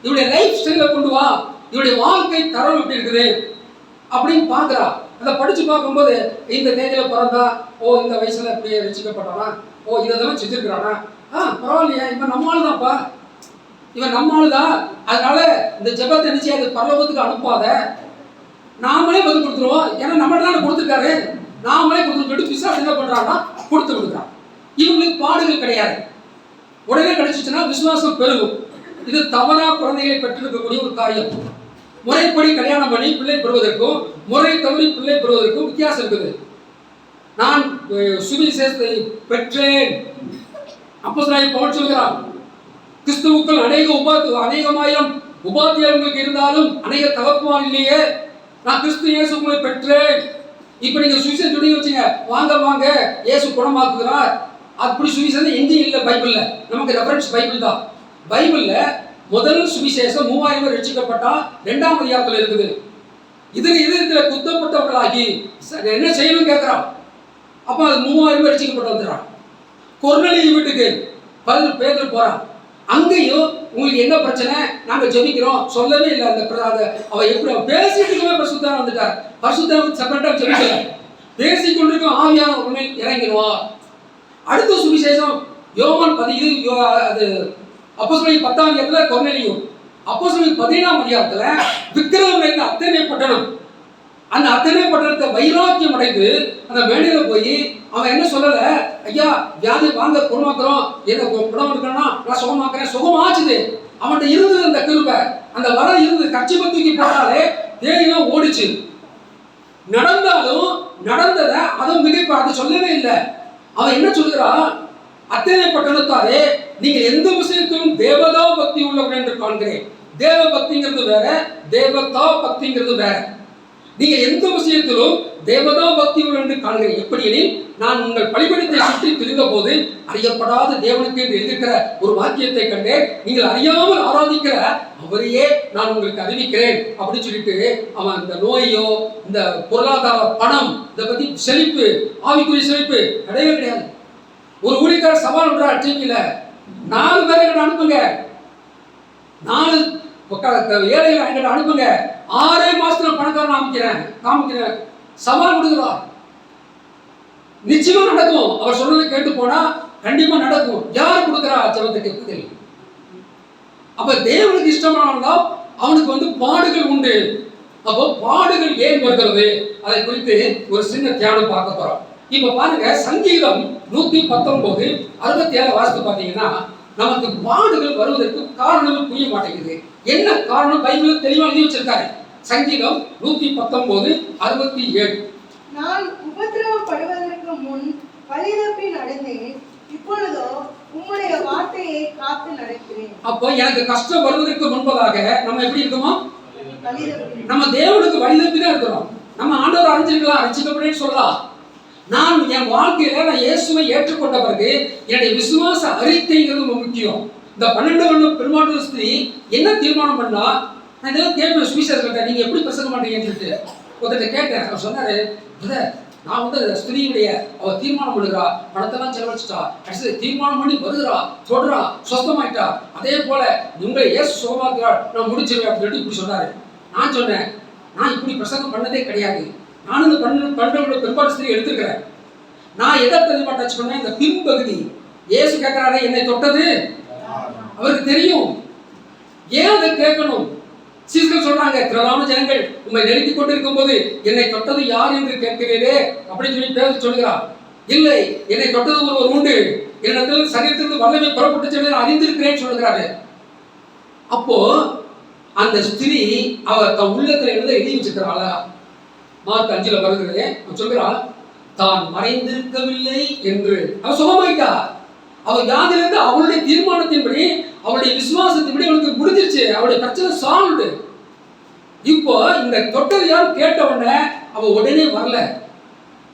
இவனுடைய லைஃப் ஸ்டைலை கொண்டு வா, இவனுடைய வாழ்க்கை தரம் எப்படி இருக்குது அப்படின்னு பார்க்குறான். அதை படிச்சு பார்க்கும்போது இந்த தேதியில பிறந்தா, ஓ இந்த வயசுல இப்படி ரசிக்கப்பட்டானா, ஓ இதெல்லாம் செஞ்சிருக்கிறானா, பரவாயில்லையா, இவன் நம்மாளுதான்ப்பா, இவன் நம்மாளுதான். அதனால இந்த ஜெபத்தை நினைச்சு அது பரலோகத்துக்கு அனுப்பாத, நாமளே பதில் கொடுத்துருவோம், ஏன்னா நம்மள்ட்ட தான் கொடுத்துருக்காரு, நாமளே கொடுத்துட்டு பிசாசு என்ன பண்றாங்கன்னா கொடுத்து கொடுக்குறான். இவங்களுக்கு பாடுகள் கிடையாது, உடனே கிடைச்சிச்சுன்னா விசுவாசம் பெருகும். இது தவறா குழந்தைகளை பெற்றிருக்கக்கூடிய ஒரு காரியம். முறைப்படி கல்யாணம் பண்ணி பிள்ளை பெறுவதற்கும் முறை தவறி பிள்ளை பெறுவதற்கும் வித்தியாசம் இருக்குது. நான் சுவிசேஷத்தை பெற்றேன் அப்போஸ்தலனாகிய பவுல் சொல்கிறான், கிறிஸ்துவுக்குள் அநேகமாயிரம் உபாத்தியாயங்களுக்கு இருந்தாலும் அநேக தகப்பமார் இல்லையே, நான் கிறிஸ்து இயேசுக்குள்ளே பெற்றேன். இப்ப நீங்க சுவிசேஷம் சொல்லி வச்சுங்க, வாங்க வாங்க இயேசு குணமாக்குகிறார், அப்படி சுவிசேஷம் எங்கேயும் இல்லை பைபிள்ல. நமக்கு ரெஃபரன்ஸ் பைபிள் தான். பைபிள்ல முதல் சுவிசேஷம் 3000 பேர் ரட்சிக்கப்பட்டா 2ஆம் அதிகாரத்துல இருக்குது. இதயத்துல குத்தப்பட்டவர்களாகி என்ன செய்யணும் கேட்கிறான். அப்ப அது 3000 பேர் ரட்சிக்கப்பட்டு வந்துடுறான். கொர்நேலியு வீட்டுக்கு பேதுரு போறான். அங்கேயும் உங்களுக்கு என்ன பிரச்சனை, நாங்க ஜெபிக்கிறோம் சொல்லவே இல்லை. அந்த அவ எப்படி பேசிட்டு இருக்கவே பரிசுத்தர் வந்துட்டார். பரிசுத்தர் செப்பரேட்டா ஜெபிக்கல, பேசிக்கொண்டிருக்கும் ஆவியான உண்மை இறங்கிடுவார். அடுத்த சுவிசேஷம் யோவான் அது அப்போஸ்தலர் 10ஆம் அதிகாரத்துல கொர்நேலியு, அப்போஸ்தலர் 17ஆம் அதிகாரத்துல விக்கிரகம் நிறைந்த அத்தனை பட்டணம். அந்த அத்தனை பட்டணத்தை வைராக்கியம் அடைந்து அந்த மேடையில போய் அவன் என்ன சொல்லல, ஐயா வியாதி வாங்க குணமாக்குறோம், என்ன குணம் இருக்கணும்னா நான் சுகமாக்குறேன், சுகமாச்சுது. அவன்கிட்ட இருந்தது அந்த கிருபை, அந்த வரம் இருந்தது. கட்சிபை தூக்கி போட்டாலே தேயிலாம் ஓடிச்சு. நடந்தாலும் நடந்ததை அதுவும் மிகைப்பா அது சொல்லவே இல்லை. அவன் என்ன சொல்கிறான், அத்தனை பட்டணத்தாரே நீங்கள் எந்த விஷயத்திலும் தேவதா பக்தி உள்ளவர்கள் என்று காண்கிறேன். தேவ பக்திங்கிறது வேற, தேவதா பக்திங்கிறது வேற. நீங்க எந்த விஷயத்திலும் தேவதா பக்தி உள்ளவர்கள் என்று காண்கிறேன். எப்படி எனில், நான் உங்கள் பலிபீடத்தை சுற்றி திரிந்த போது அறியப்படாத தேவனுக்கு என்று எழுதியிருக்கிற ஒரு வாக்கியத்தை கண்டேன், நீங்கள் அறியாமல் ஆராதிக்கிற அவரையே நான் உங்களுக்கு அறிவிக்கிறேன் அப்படின்னு சொல்லிட்டு அவன் இந்த நோயோ இந்த பொருளாதார பணம் இதை பத்தி செழிப்பு, ஆவிக்குரிய செழிப்பு கிடையவே கிடையாது. ஒரு ஊழியக்காரர் சவால் விடுறார் டிவியில, 4 பேரை எங்கிட்ட அனுப்புங்க, 4 ஏழைகளை எங்கிட்ட அனுப்புங்க, 6 மாசத்துல பணக்காரன் காமிக்கிறேன் சவால் விடுகிறார். நிச்சயமா நடக்கும். அவர் சொல்றதை கேட்டு போனா கண்டிப்பா நடக்கும். யார் கொடுக்கிறா ஜெபத்துக்கு பதில்? அப்ப தேவனுக்கு இஷ்டமானதா அவனுக்கு பாடுகள் உண்டு. அப்போ பாடுகள் ஏன் வருகிறது அதை குறித்து ஒரு சின்ன தியானம் பார்க்க போறோம். இப்ப பாருங்க, சங்கீதம் 119 67 வாசித்து பாத்தீங்கன்னா நமக்கு பாடுகள் வருவதற்கு காரணம் புரிய மாட்டேங்குது. என்ன காரணம் பைபிள் தெளிவா எழுதி வச்சிருக்காரு. சங்கீதம் 119 67. நான் உபத்திரவப்படுவதற்கு முன் வழிதப்பி நடந்தேன், இப்பொழுதோ உம்முடைய வார்த்தையை காத்து நடக்கிறேன். அப்போ எனக்கு கஷ்டம் வருவதற்கு முன்பதாக நம்ம எப்படி இருக்கோம்? வழிதப்பி. நம்ம தேவனுக்கு வழிதப்பி தான் இருக்கிறோம். நம்ம ஆண்டவர் அறிஞ்சிருக்கலாம், ரட்சிக்கப்பட்டேன்னு சொல்லலாம். நான் என் வாழ்க்கையில நான் இயேசுவை ஏற்றுக்கொண்ட பிறகு என்னுடைய விசுவாச அறிக்கைங்கிறது ரொம்ப முக்கியம். இந்த 12 வருடம் பெருமாள் ஸ்திரீ என்ன தீர்மானம் பண்ணா, நான் இதெல்லாம் கேட்பேன் சுவிசேஷத்தை, நீங்க எப்படி பிரசங்க மாட்டீங்கன்னு சொல்லிட்டு ஒருத்தட்ட கேட்டேன். அவர் சொன்னாரு, நான் ஸ்திரீயுடைய அவ தீர்மானம் பண்ணுறா, பணத்தெல்லாம் செலவழிச்சிட்டா, தீர்மானம் பண்ணி வருகிறா, சொல்றா, சொஸ்தமாயிட்டா, அதே போல உங்களை ஏசு சுகமாக்குறாள், நான் முடிச்சிருவேன் அப்படின்னு இப்படி சொன்னாரு. நான் சொன்னேன், நான் இப்படி பிரசங்கம் பண்ணதே கிடையாது. நானும் இந்த 12 பெரும்பாடு ஸ்திரீ எடுத்துக்கிறேன். நான் எதை தெரியுமா டச் பண்ணேன்? இந்த பின்பகுதி. ஏசு கேட்கிறாரே, என்னை தொட்டது அவருக்கு தெரியும். ஏன் அதை கேட்கணும்? சீசர்கள் சொல்றாங்க, திரளான ஜனங்கள் உண்மை நெருங்கிக் கொண்டிருக்கும் போது என்னை தொட்டது யார் என்று கேட்கிறீரே அப்படின்னு சொல்லி பேர் சொல்லுகிறார். இல்லை, என்னை தொட்டது ஒருவர் உண்டு, என்னிடத்தில் சரீரத்திலிருந்து வல்லமை புறப்பட்டு அறிந்திருக்கிறேன்னு சொல்லுகிறாரு. அப்போ அந்த ஸ்திரீ அவர் தன் உள்ளத்துல எழுதி வச்சிருக்கிறாளா? மார்க் 5 வருகிறது. சொல்கிறாள், தான் மறைந்திருக்கவில்லை என்று. அவள் சுகமாயிட்டா. அவள் வியாதியிலிருந்து அவளுடைய தீர்மானத்தின்படி, அவளுடைய விசுவாசத்தின்படி அவளுக்கு முடிஞ்சிருச்சு. அவளுடைய பிரச்சனை சால்வ்டு. இப்போ இந்த தொட்டது யாரும் கேட்ட உடனே அவ உடனே வரல.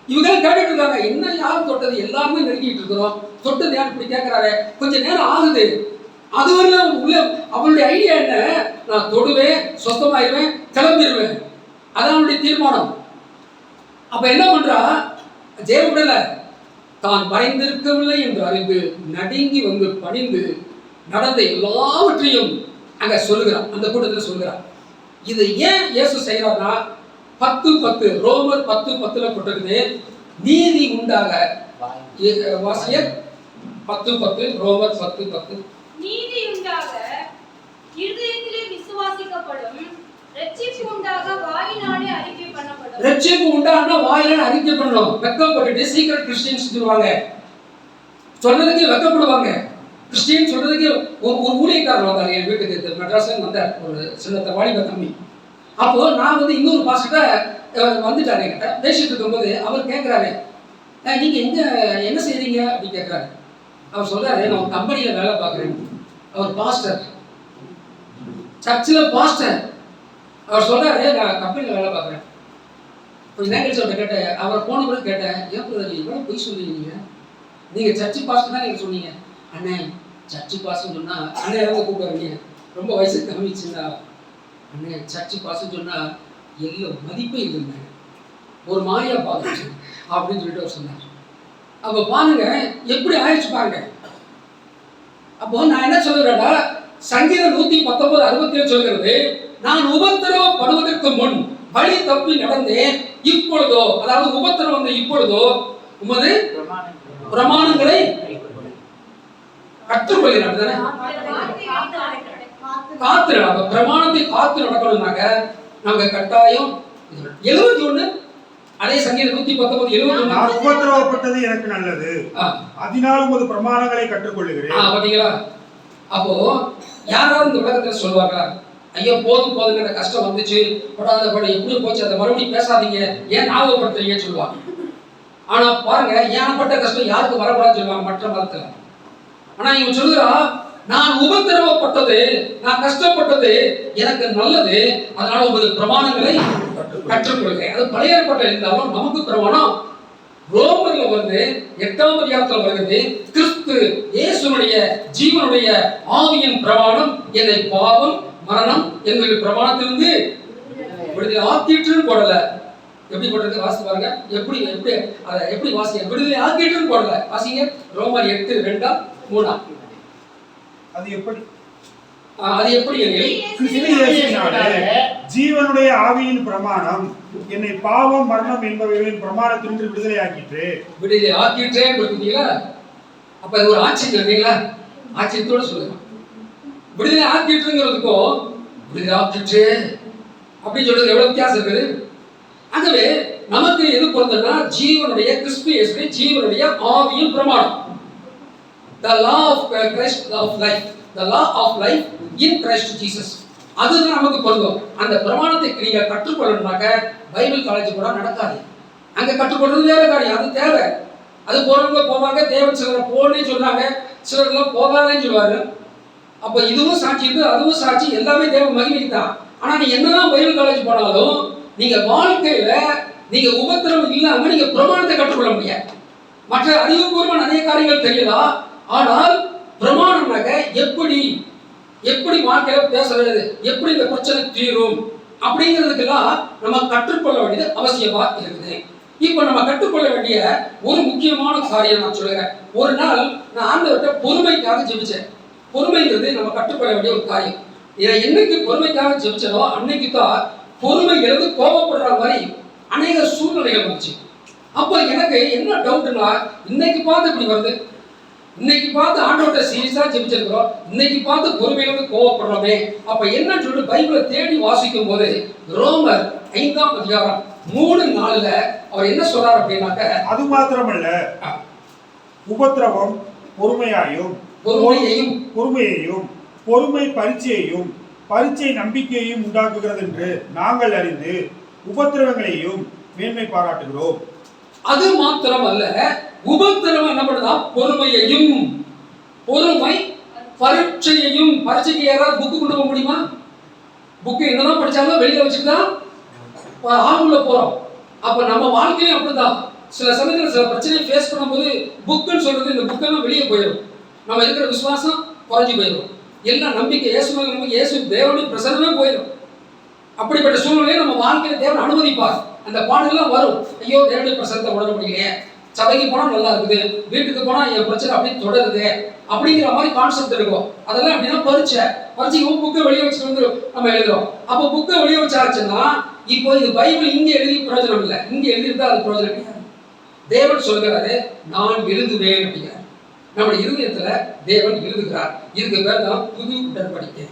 இவங்க கேட்டுட்டு இருக்காங்க, என்ன யாரும் தொட்டது? எல்லாருமே நெருங்கிட்டு இருக்கிறோம், தொட்டது யாரும் இப்படி கேட்கிறாரு. கொஞ்ச நேரம் ஆகுது. அதுவரை உள்ள அவளுடைய ஐடியா என்ன? நான் தொடுவேன், சொஸ்தமாயிருவேன், கிளம்பிடுவேன். அதான் அவளுடைய தீர்மானம். அப்ப என்ன பண்றா? ஜெயமுடல தான் மறைந்திருக்கவில்லை என்று அறிந்து நடுங்கி பணிந்து நடந்த எல்லாவற்றையும் அங்க சொல்லுகிறார். அந்த கூட்டத்தில் சொல்லுகிறார். இதை ஏன் இயேசு செய்யறார்னா, 10:10 ரோமர் 10:10 போட்டிருக்குது, நீதி உண்டாக. வாசியர் 10:10 ரோமர் 10:10. நீதி உண்டாக இருதயத்திலே விசுவாசிக்கப்படும், ரட்சிப்பு உண்டாக வாயினாலே அறிக்கை பண்ணப்படும். ரட்சிப்பு உண்டானா வாயினால அறிக்கை பண்ணணும். வெக்கப்பட்டு சீக்ரெட் கிறிஸ்டியன்ஸ் சொல்லுவாங்க, சொல்றதுக்கு வெக்கப்படுவாங்க. கிறிஸ்டியன் சொல்றதுக்கு ஒரு ஊழியக்காரர் வந்தாங்க என் வீட்டுக்கு, மெட்ராஸ்ல வந்த ஒரு சின்ன வாலிப தம்பி. அப்போ நான் இன்னொரு பாஸ்டர்கிட்ட வந்துட்டாரு, என்கிட்ட பேசிட்டு இருக்கும்போது அவர் கேட்கிறாரு, நீங்க என்ன செய்றீங்க அப்படின்னு கேட்கிறாரு. அவர் சொல்றாரு, நான் ஒரு கம்பெனியில வேலை பார்க்குறேன். அவர் பாஸ்டர், சர்ச்சில் பாஸ்டர். அவர் சொல்றாரு, நான் கம்பெனியில் வேலை பார்க்குறேன். கொஞ்சம் நேரம் கழிச்சு அவர்கிட்ட கேட்டேன். அவர் போன கூட கேட்டேன், ஏன் இவ்வளோ பொய் சொல்லுவீங்க? நீங்கள் சர்ச்சு பாஸ்டர் தான் நீங்கள் சொன்னீங்க. அண்ணே, சர்ச்சு பாஸ்டர்னு சொன்னால் அண்ணே எவ்வளோ கூப்பிடுறீங்க? ரொம்ப வயசு கம்மிச்சுங்களா? அண்ணே, சர்ச்சு பாஸ்டர்னு சொன்னால் எல்லாம் மதிப்பே இல்லைங்க, ஒரு மாதிரியா பார்த்துச்சு அப்படின்னு சொல்லிட்டு அவர் சொன்னார். அப்போ பாருங்க எப்படி ஆயிடுச்சு பாருங்க. அப்போ நான் என்ன சொல்லுறேன்னா, சங்கீதம் 119:67 சொல்கிறது, நான் உபத்திரவப்படுவதற்கு முன் வழி தப்பி நடந்தேன், இப்பொழுதோ, அதாவது உபத்திரம் வந்த இப்பொழுதோ உமது பிரமாணங்களை கற்றுக்கொள்கிறேன். காத்து அப்ப பிரமாணத்தை காத்து நடக்கணும்னாக்க நாங்க கட்டாயம் 71 அதே சங்கீதம் 119:71 நான் உபத்திரவப்பட்டது எனக்கு நல்லது, அதனால் உமது பிரமாணங்களை கற்றுக்கொள்கிறேன். பாத்தீங்களா? அப்போ யாராவது இந்த உலகத்துல சொல்லுவாங்களா, ஐயோ போதும் போதுங்க, கஷ்டம் வந்துச்சு, படாத படம் எப்படி போச்சு, அதை மறுபடியும் பேசாதீங்க, ஏன் ஞாபகப்படுத்துறீங்கன்னு சொல்லுவாங்க. ஆனா பாருங்க, ஏற்பட்ட கஷ்டம் யாருக்கு வரக்கூடாதுன்னு சொல்லுவாங்க மற்ற மதத்துல. ஆனா இவங்க சொல்லுறா, நான் உபத்திரவப்பட்டது, நான் கஷ்டப்பட்டது எனக்கு நல்லது, அதனால உமது பிரமாணங்களை கற்றுக்கொள்கிறேன். அது பழைய ஏற்பாட்டில் இருந்தாலும் நமக்கு பிரமாணம் ரோமர்ல வருது, 8ஆம் அதிகாரத்தில் வருகிறது. கிறிஸ்து இயேசுனுடைய ஜீவனுடைய ஆவியின் பிரமாணம் என்னை பாவம் மரணம் என்கிற பிரமாணத்திலிருந்து விடுதலை ஆக்கிட்டுன்னு போடல. எப்படி போட்டிருக்கு வாசி பாருங்க. எப்படி அதை எப்படி வாசிங்க? விடுதலை ஆக்கிட்டுன்னு போடல. வாசிங்க ரோமர் 8:2-3. அது எப்படி ஜீவனுடைய ஆவியின் பிரமாணம் என்னை பாவம் மரணம் என்பவைகளின் பிரமாணத்திலிருந்து விடுதலை ஆக்கிட்டு கொடுத்தீங்களா? அப்ப இது ஒரு ஆச்சரியம் இல்லைங்களா? ஆச்சரியத்தோட சொல்லுங்க. விடுதலை ஆக்கிட்டுங்கிறதுக்கும் விடுதலாக்கிற்றே அப்படின்னு சொல்றது எவ்வளவு வித்தியாசம் இருக்குது. ஆகவே நமக்கு எது பொருந்தனா ஜீவனுடைய கிறிஸ்து இயேசுவே ஜீவனுடைய ஆவியின் பிரமாணம். The law of Christ of life, the law of life in Christ Jesus. அதுதான் நமக்கு பொருந்தும். அந்த பிரமாணத்தை நீங்க கற்றுக்கொள்ளணும்னாக்க பைபிள் காலேஜ் கூட நடக்காது. அங்க கற்றுக்கொள்றது வேற காரியம், அது தேவை. அது போறவங்க போவாங்க, தேவன் சிலர் போனே சொல்றாங்க, சிலர்லாம் போகாதேன்னு சொல்லுவாரு. அப்ப இதுவும் சாட்சி இருக்கு, அதுவும் சாட்சி, எல்லாமே தேவ மகிமைக்கு தான். ஆனா நீ என்னதான் பைபிள் காலேஜ் போனாலும் நீங்க வாழ்க்கையில நீங்க உபத்திரவம் இல்லாம நீங்க பிரமாணத்தை கற்றுக்கொள்ள முடியாது. மற்ற அறிவுபூர்வமான நிறைய காரியங்கள் தெரியலாம், ஆனால் பிரமாணம்னாக்க எப்படி வாழ்க்கையில பேசுறது, எப்படி இந்த பிரச்சனை தீரும் அப்படிங்கிறதுக்கெல்லாம் நம்ம கற்றுக்கொள்ள வேண்டியது அவசியமா இருக்குது. இப்ப நம்ம கற்றுக்கொள்ள வேண்டிய ஒரு முக்கியமான காரியம் நான் சொல்லுறேன். ஒரு நாள் நான் ஆண்டவர்கிட்ட பொறுமைக்காக ஜெபிச்சேன். பொறுமைங்கிறது நம்ம கற்றுக்கொள்ள வேண்டிய ஒரு காரியம். என்னைக்கு பொறுமைக்காக ஜெபிச்சனோ அன்னைக்கு தான் பொறுமை எழுந்து கோபப்படுற மாதிரி அநேக சூழ்நிலைகள் வந்துச்சு. அப்ப எனக்கு என்ன டவுட்னா, இன்னைக்கு பார்த்து இப்படி வருது, இன்னைக்கு பார்த்து ஆண்டவர்கிட்ட சீரியஸா ஜெபிச்சிருக்கிறோம், இன்னைக்கு பார்த்து பொறுமையிலிருந்து கோவப்படுறோமே, அப்ப என்னன்னு சொல்லிட்டு பைபிளை தேடி வாசிக்கும் போது ரோமர் 5ஆம் அதிகாரம் 3:4 அவர் என்ன சொல்றாரு அப்படின்னாக்க, அது மாத்திரமல்ல உபத்திரவம் பொறுமையையும் பொறுமை பரீட்சையையும் பரீட்சை நம்பிக்கையையும் உண்டாக்குகிறது என்று நாங்கள் அறிந்து உபத்திரவங்களையும் மேன்மை பாராட்டுகிறோம். அது மாத்திரம் அல்ல, உபத்திரவம் என்ன பண்ணுதா, பொறுமை பரீட்சையையும். பரீட்சைக்கு யாராவது புக்கு கொண்டு போக முடியுமா? புக்கு என்னதான் படிச்சாலும் வெளியில வச்சுதான் ஆளுள்ள போறோம். அப்ப நம்ம வாழ்க்கையும் அப்படிதான். சில சமயத்தில் சில பிரச்சனையை ஃபேஸ் பண்ணும்போது புக்குன்னு சொல்றது, இந்த புக்கெல்லாம் வெளியே போயிடும், நம்ம இருக்கிற விசுவாசம் குறைஞ்சி போயிடும், எல்லாம் நம்பிக்கை இயேசு தேவனுடைய பிரசன்னமே போயிடும். அப்படிப்பட்ட சூழ்நிலையை நம்ம வாழ்க்கையில தேவன் அனுமதிப்பார். அந்த பாடலாம் வரும், ஐயோ தேவனுடைய பிரசன்னத்தை உணர முடியலையே, சபைக்கு போனா நல்லா இருக்குது, வீட்டுக்கு போனா என் பிரச்சனை அப்படியே தொடருது அப்படிங்கிற மாதிரி கான்செப்ட் இருக்கும். அதெல்லாம் அப்படின்னா பரீட்சைக்கு புக்கை வெளியே வச்சுட்டு வந்து நம்ம எழுதுறோம். அப்போ புக்கை வெளியே வச்சாச்சுன்னா இப்போ இது பைபிள் இங்க எழுதி பிரயோஜனம் இல்லை, இங்க எழுதிருந்தா அது பிரயோஜனம் கிடையாது. தேவன் சொல்கிறாரு நான் எழுதுவேன் அப்படிங்கிறார். நம்முடைய இருதயத்துல தேவன் எழுதுகிறார். இதுக்கு பேர் தான் புது உடன்படிக்கை.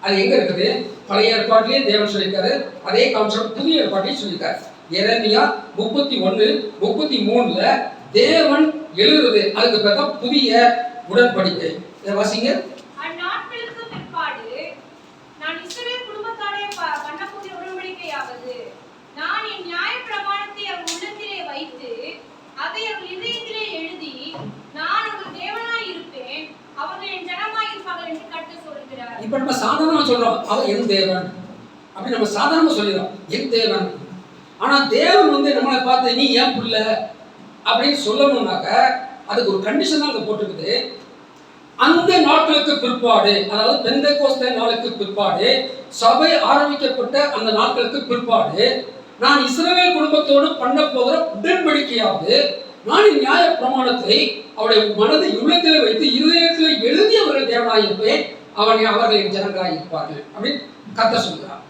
அது எங்க இருக்குது? பழைய ஏற்பாட்டிலேயே தேவன் சொல்லியிருக்காரு, அதே கான்செப்ட் புதிய ஏற்பாட்டிலேயே சொல்லியிருக்காரு. எரேமியா 31:33 தேவன் எழுதுறது, அதுக்கு பேர் தான் புதிய உடன்படிக்கை. இதை வாசிங்க. அந்நாட்களுக்கு பிற்பாடு நான் இஸ்ரவேல் குடும்பத்தாரே பண்ணக்கூடிய உடன்படிக்கையாவது, நான் என் நியாயப்பிரமாணத்தை அவர் உள்ளத்திலே வைத்து அதை அவர் இதயத்திலே எழுதி நான் அவர் தேவனாய் இருப்பேன், அவர்கள் என் ஜனமாய் இருப்பார்கள் என்று கர்த்தர் சொல்கிறார். இப்ப நம்ம சாதாரணமா சொல்றோம் அவர் என் தேவன் அப்படி நம்ம சாதாரணமா சொல்லிடுறோம் என் தேவன். ஆனா தேவன் நம்மளை பார்த்து நீ ஏன் புள்ள அப்படின்னு சொல்லணும்னாக்க அதுக்கு ஒரு கண்டிஷன் தான் அங்க போட்டுருக்குது. அந்த நாட்களுக்கு பிற்பாடு, அதாவது பெந்தெகோஸ்தே நாளுக்கு பிற்பாடு, சபை ஆரம்பிக்கப்பட்ட அந்த நாட்களுக்கு பிற்பாடு நான் இஸ்ரவேல் குடும்பத்தோடு பண்ண போகிற உடன்படிக்கையாவது, நான் நியாய பிரமாணத்தை அவருடைய மனதை உள்ளத்தில் வைத்து இருதயத்தில் எழுதி அவர்கள் தேவனாயிருப்பேன், அவர்களின் ஜனங்களாய் இருப்பார்கள் அப்படின்னு கர்த்தர் சொல்கிறார்.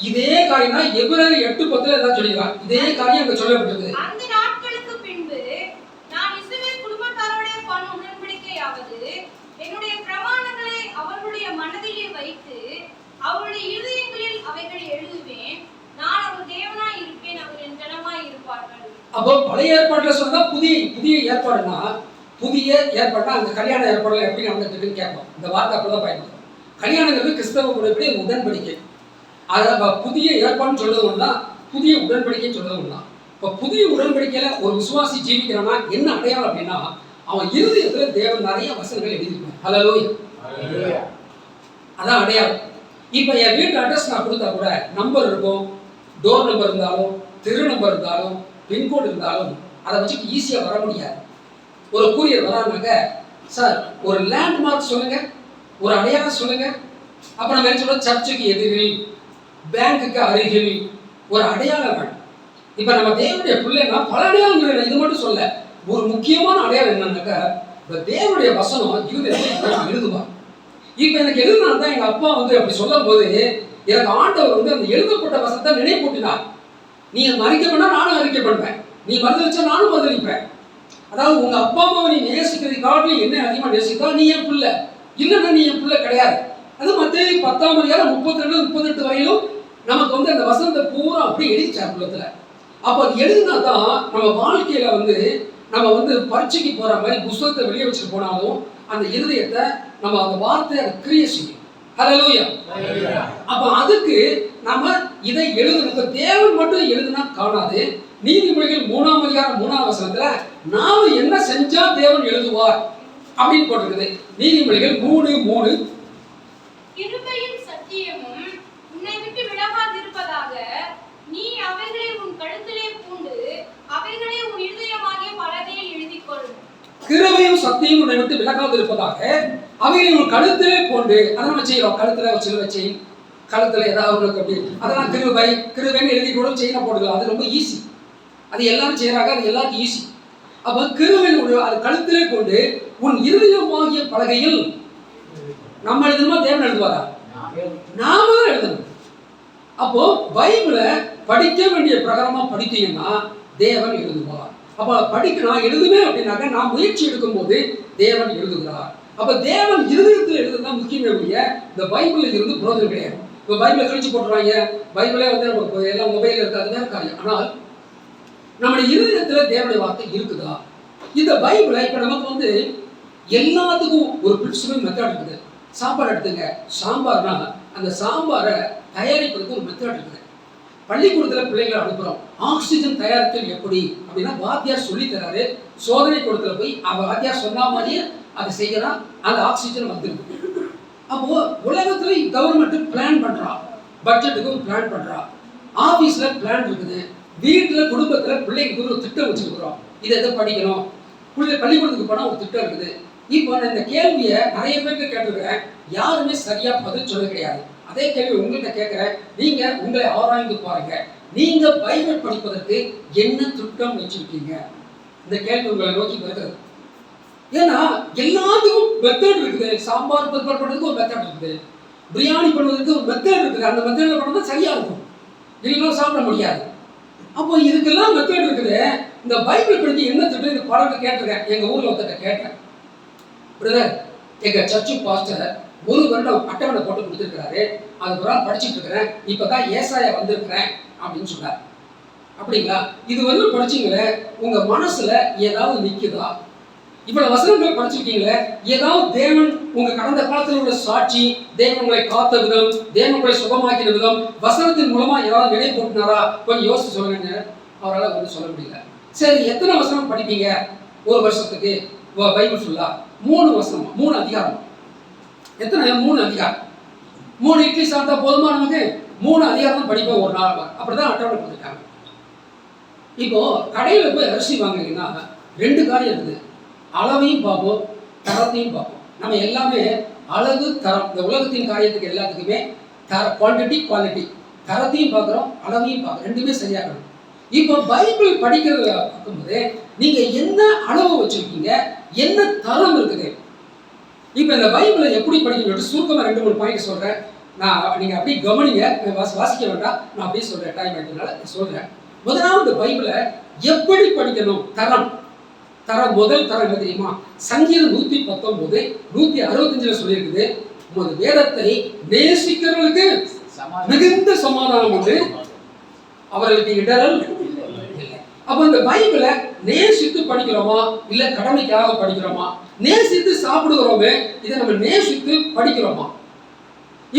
இதே காரியம் தான் எபிரேயர் 8:10 தான் சொல்லிருக்காங்க. இதே காரியம் அங்க சொல்லப்பட்டிருக்கு. அந்த நாட்களுக்கு பின்பு நான் இஸ்ரவேல் குடும்பத்தாரோட பண்ண உடன்படிக்கையாவது, என்னுடைய பிரமாணங்களை அவர்களுடைய மனதிலே வைத்து அவருடைய இருதயங்களில் அவைகளை எழுதுவேன், நான் அவர் தேவனாய் இருப்பேன், அவர் என் ஜனமாய் இருப்பார்கள். அப்போ பழைய ஏற்பாட்டுல சொன்னா புதிய ஏற்பாடுனா, புதிய ஏற்பாடுனா அந்த கல்யாண ஏற்பாடுல எப்படி நடந்துட்டு இருக்குன்னு கேட்போம். இந்த வார்த்தை அப்படிதான் பயன்படுத்தும். கல்யாணங்கிறது கிறிஸ்தவ முறைப்படி உடன்படிக்கை. அதை புதிய ஏற்பாடுன்னு சொல்றது ஒண்ணா, புதிய உடன்படிக்கைன்னு சொல்றது ஒண்ணா. இப்போ புதிய உடன்படிக்கையில ஒரு விசுவாசி ஜீவிக்கிறானா என்ன அடையாளம் அப்படின்னா, அவன் இருதயத்துல தேவன் நிறைய வசனங்கள் எழுதியிருப்பான். ஹல்லேலூயா, அதான் அடையாளம். இப்போ என் வீட்டு அட்ரஸ் நான் கொடுத்தா கூட நம்பர் இருக்கும், டோர் நம்பர் இருந்தாலும் தெரு நம்பர் இருந்தாலும் பின்கோடு இருந்தாலும் அதை வச்சுட்டு ஈஸியாக வர முடியாது. ஒரு கூரியர் வராங்க, சார் ஒரு லேண்ட்மார்க் சொல்லுங்க, ஒரு அடையாளம் சொல்லுங்க. அப்போ நம்ம என்ன சொல்றோம், சர்ச்சுக்கு எதிரில், பேங்குக்கு அருகில் ஒரு அடையாளம் வேணும். இப்போ நம்ம தேவனுடைய பிள்ளைன்னா பல அடையாளங்கள், இது மட்டும் சொல்ல, ஒரு முக்கியமான அடையாளம் என்னன்னாக்கா, இப்போ தேவனுடைய வசனம் எழுதுவாங்க. இப்போ எனக்கு எழுதுனால தான் எங்கள் அப்பா அப்படி சொல்லும் போது எனக்கு ஆண்டவர் அந்த எழுதப்பட்ட வசனத்தை நினைப்பூட்டினார். நீ அறிக்கை பண்ணா நானும் அறிக்கை பண்ணுவேன், நீ மறுதளிச்சா நானும் மறுதளிப்பேன். அதாவது உங்க அப்பா அம்மாவை நீ நேசிக்கிறது காட்டிலும் என்ன அதிகமாக நேசித்தா நீ என் பிள்ளை, இல்லைன்னா நீ என் பிள்ளை கிடையாது. அது மத்திய மத்தேயு 10ஆம் அதிகாரம் 32 38 வரையிலும் நமக்கு வந்து அந்த வசனத்தை பூரா அப்படியே எழுதிச்சார் உள்ளத்துல. அப்போ அது எழுதினா தான் நம்ம வாழ்க்கையில வந்து நம்ம வந்து பரீட்சைக்கு போற மாதிரி புத்தகத்தை வெளியே வச்சுட்டு போனாலும் அந்த இருதயத்தை நம்ம அந்த வார்த்தையை அதை கிரியை செய்யும். ஹல்லேலூயா. அப்ப அதுக்கு நாம இதை எழுதணும். தேவன் மட்டும் எழுதுனா காணாது. நீதிமொழிகள் 3ஆம் அதிகாரம் 3ஆம் வசனத்துல நாம என்ன செஞ்சா தேவன் எழுதுவார் அப்படின்னு போட்டிருக்குது. நீதிமொழிகள் 3:3 கிருபையும் சத்தியமும் உன்னை விட்டு விலகாதிருப்பதாக நீ அவைகளை உன் கழுத்திலே பூண்டு அவைகளை உன் இருதயமாகிய பலகையில் எழுதிக்கொள். கிருபையும் சத்தியம் உன்னை விட்டு விலகாதிருப்பதாக அவைகளை உன் கழுத்திலே போண்டு. அதை நம்ம செய்யறோம். கழுத்துல வச்சு கழுத்துல ஏதாவது அப்படி அதெல்லாம் கிருபைன்னு எழுதி கூட செயினை போட்டுக்கலாம். அது ரொம்ப ஈஸி. அது எல்லாரும் செய்யறாங்க. அது எல்லாருக்கும் ஈஸி. அப்ப கிருபையினுடைய அது கழுத்திலே கொண்டு உன் இருதயமாகிய பலகையில் நம்ம எழுதணுமா தேவன் எழுதுவாரா? நாம தான் எழுதணும். அப்போ பைபிளை படிக்க வேண்டிய பிரகாரமா படித்தீங்கன்னா தேவன் எழுதுவார். அப்ப படிக்கணும் எழுதுமே அப்படின்னாக்க நான் முயற்சி எடுக்கும் போது தேவன் எழுதுகிறார். அப்ப தேவன் இருதயத்தில் எழுதுதான் முக்கியமே ஒழிய இந்த பைபிள்ல இருந்து புரோஜனம் கிடையாது. இப்போ பைபிளை கழிச்சு போட்டுருவாங்க. பைபிளே வந்து நமக்கு எல்லாம் மொபைல் இருக்காது வேற காரியம். ஆனால் நம்முடைய இருதயத்துல தேவனுடைய வார்த்தை இருக்குதா? இந்த பைபிளை இப்ப நமக்கு வந்து எல்லாத்துக்கும் ஒரு பிரின்சிபல் மெத்தட் இருக்குது. சாப்பாடு எடுத்துங்க. சாம்பார்னா அந்த சாம்பாரை தயாரிக்கிறதுக்கு ஒரு மெத்தட் இருக்குது. பள்ளிக்கூடத்தில் பிள்ளைகளை அனுப்புகிறோம். ஆக்சிஜன் தயாரித்தல் எப்படி அப்படின்னா வாத்தியார் சொல்லி தராரு. சோதனை கூடத்துல போய் வாத்தியார் சொன்ன மாதிரியே அதை செய்யறான். அந்த ஆக்சிஜன் வந்துருக்கு. அப்போ உலகத்துல கவர்மெண்ட் பிளான் பண்றா. பட்ஜெட்டுக்கு ஒரு பிளான் பண்றா. ஆபீஸ்ல பிளான் இருக்குது. வீட்டுல குடும்பத்துல பிள்ளைக்கு ஒரு திட்டம் வச்சுருக்கிறோம். இதை எதை படிக்கணும். பள்ளிக்கூடத்துக்கு போனா ஒரு திட்டம் இருக்குது. இப்போ நான் இந்த கேள்வியை நிறைய பேருக்கு கேட்டிருக்கிறேன். யாருமே சரியா பதில் சொல்ல கிடையாது. அதே கேள்வி உங்கள்கிட்ட கேட்கிறேன். நீங்க உங்களை ஆராய்ந்து பாருங்க. நீங்க பைபிள் படிப்பதற்கு என்ன திட்டம் வச்சிருக்கீங்க? இந்த கேள்வி உங்களை நோக்கி வருகிறது. ஏன்னா எல்லாத்துக்கும் மெத்தட் இருக்குது. சாம்பார் ப்ரிப்பேர் பண்ணுறதுக்கு ஒரு மெத்தட் இருக்குது. பிரியாணி பண்ணுவதற்கு ஒரு மெத்தட் இருக்குது. அந்த மெத்தட்ல பண்ணா சரியா இருக்கும். இல்லைன்னா சாப்பிட முடியாது. அப்போ இதுக்கெல்லாம் மெத்தட் இருக்குது. இந்த பைபிள் படிக்க என்ன திட்டம்? இந்த பாடத்தை கேட்டிருக்கேன். எங்க ஊர்ல ஒருத்தர் கேட்டேன். பிரதர், எங்க சர்ச்சு பாஸ்டர் ஒரு வருடம் அட்டவணை போட்டு கொடுத்துருக்கிறாரு. அது புறம் படிச்சுட்டு இருக்கிறேன். இப்பதான் ஏசாயா வந்திருக்கிறேன் அப்படின்னு சொன்னார். அப்படிங்களா? இது வந்து படிச்சீங்களே, உங்க மனசுல ஏதாவது நிக்குதா? இவ்வளவு வசனங்களை படிச்சிருக்கீங்களே, ஏதாவது தேவன் உங்க கடந்த காலத்தில் உள்ள சாட்சி, தேவன் உங்களை காத்த விதம், தேவன் உங்களை சுகமாக்கின விதம், வசனத்தின் மூலமா ஏதாவது நிலை போட்டுனாரா? கொஞ்சம் யோசிச்சு சொல்லுங்க. அவரால் வந்து சொல்ல முடியல. சரி, எத்தனை வசனம் படிப்பீங்க ஒரு வருஷத்துக்கு? பைபிள் ஃபுல்லா 3 வசனம், 3 அதிகாரம். எத்தனை? 3 அதிகாரம். 3 இட்லி சாப்பிட்டா போதுமா நமக்கு? 3 அதிகாரம் தான் படிப்போம் ஒரு நாள். அப்படிதான் அட்டவணை கொடுத்துருக்காங்க. இப்போ கடையில் போய் அரிசி வாங்குறீங்கன்னா 2 காரியம் இருக்குது. அளவையும் பார்ப்போம், தரத்தையும் பார்ப்போம். நம்ம எல்லாமே அளவு தரம், இந்த உலகத்தின் காரியத்துக்கு எல்லாத்துக்குமே குவான்டிட்டி குவாலிட்டி, தரத்தையும் பார்க்குறோம், அளவையும் பார்க்குறோம். ரெண்டுமே சரியாகணும். இப்போ பைபிள் படிக்கிறத பார்க்கும்போது நீங்க என்ன அளவு வச்சிருக்கீங்க, என்ன தரம் இருக்குது? இப்போ இந்த பைபிளை எப்படி படிக்கணும் சுருக்கமாக 2-3 பாயிண்ட் சொல்றேன். நீங்க அப்படியே கவனிங்க. வாசிக்க வேண்டாம், நான் அப்படியே சொல்றேன். டைம் ஆயிட்டதுனால சொல்றேன். முதலாவது பைபிளை எப்படி படிக்கணும்? தரம் முதல் தரம் என்ன தெரியுமா? சங்கீதம் 119 165 சொல்லியிருக்குது. உமது வேதத்தை நேசிக்கிறவர்களுக்கு மிகுந்த சமாதானம் உண்டு, அவர்களுக்கு இடரல் இல்லை. அப்ப இந்த பைபிளை நேசித்து படிக்கிறோமா இல்ல கடமைக்காக படிக்கிறோமா? நேசித்து சாப்பிடுகிறோமே, இதை நம்ம நேசித்து படிக்கிறோமா?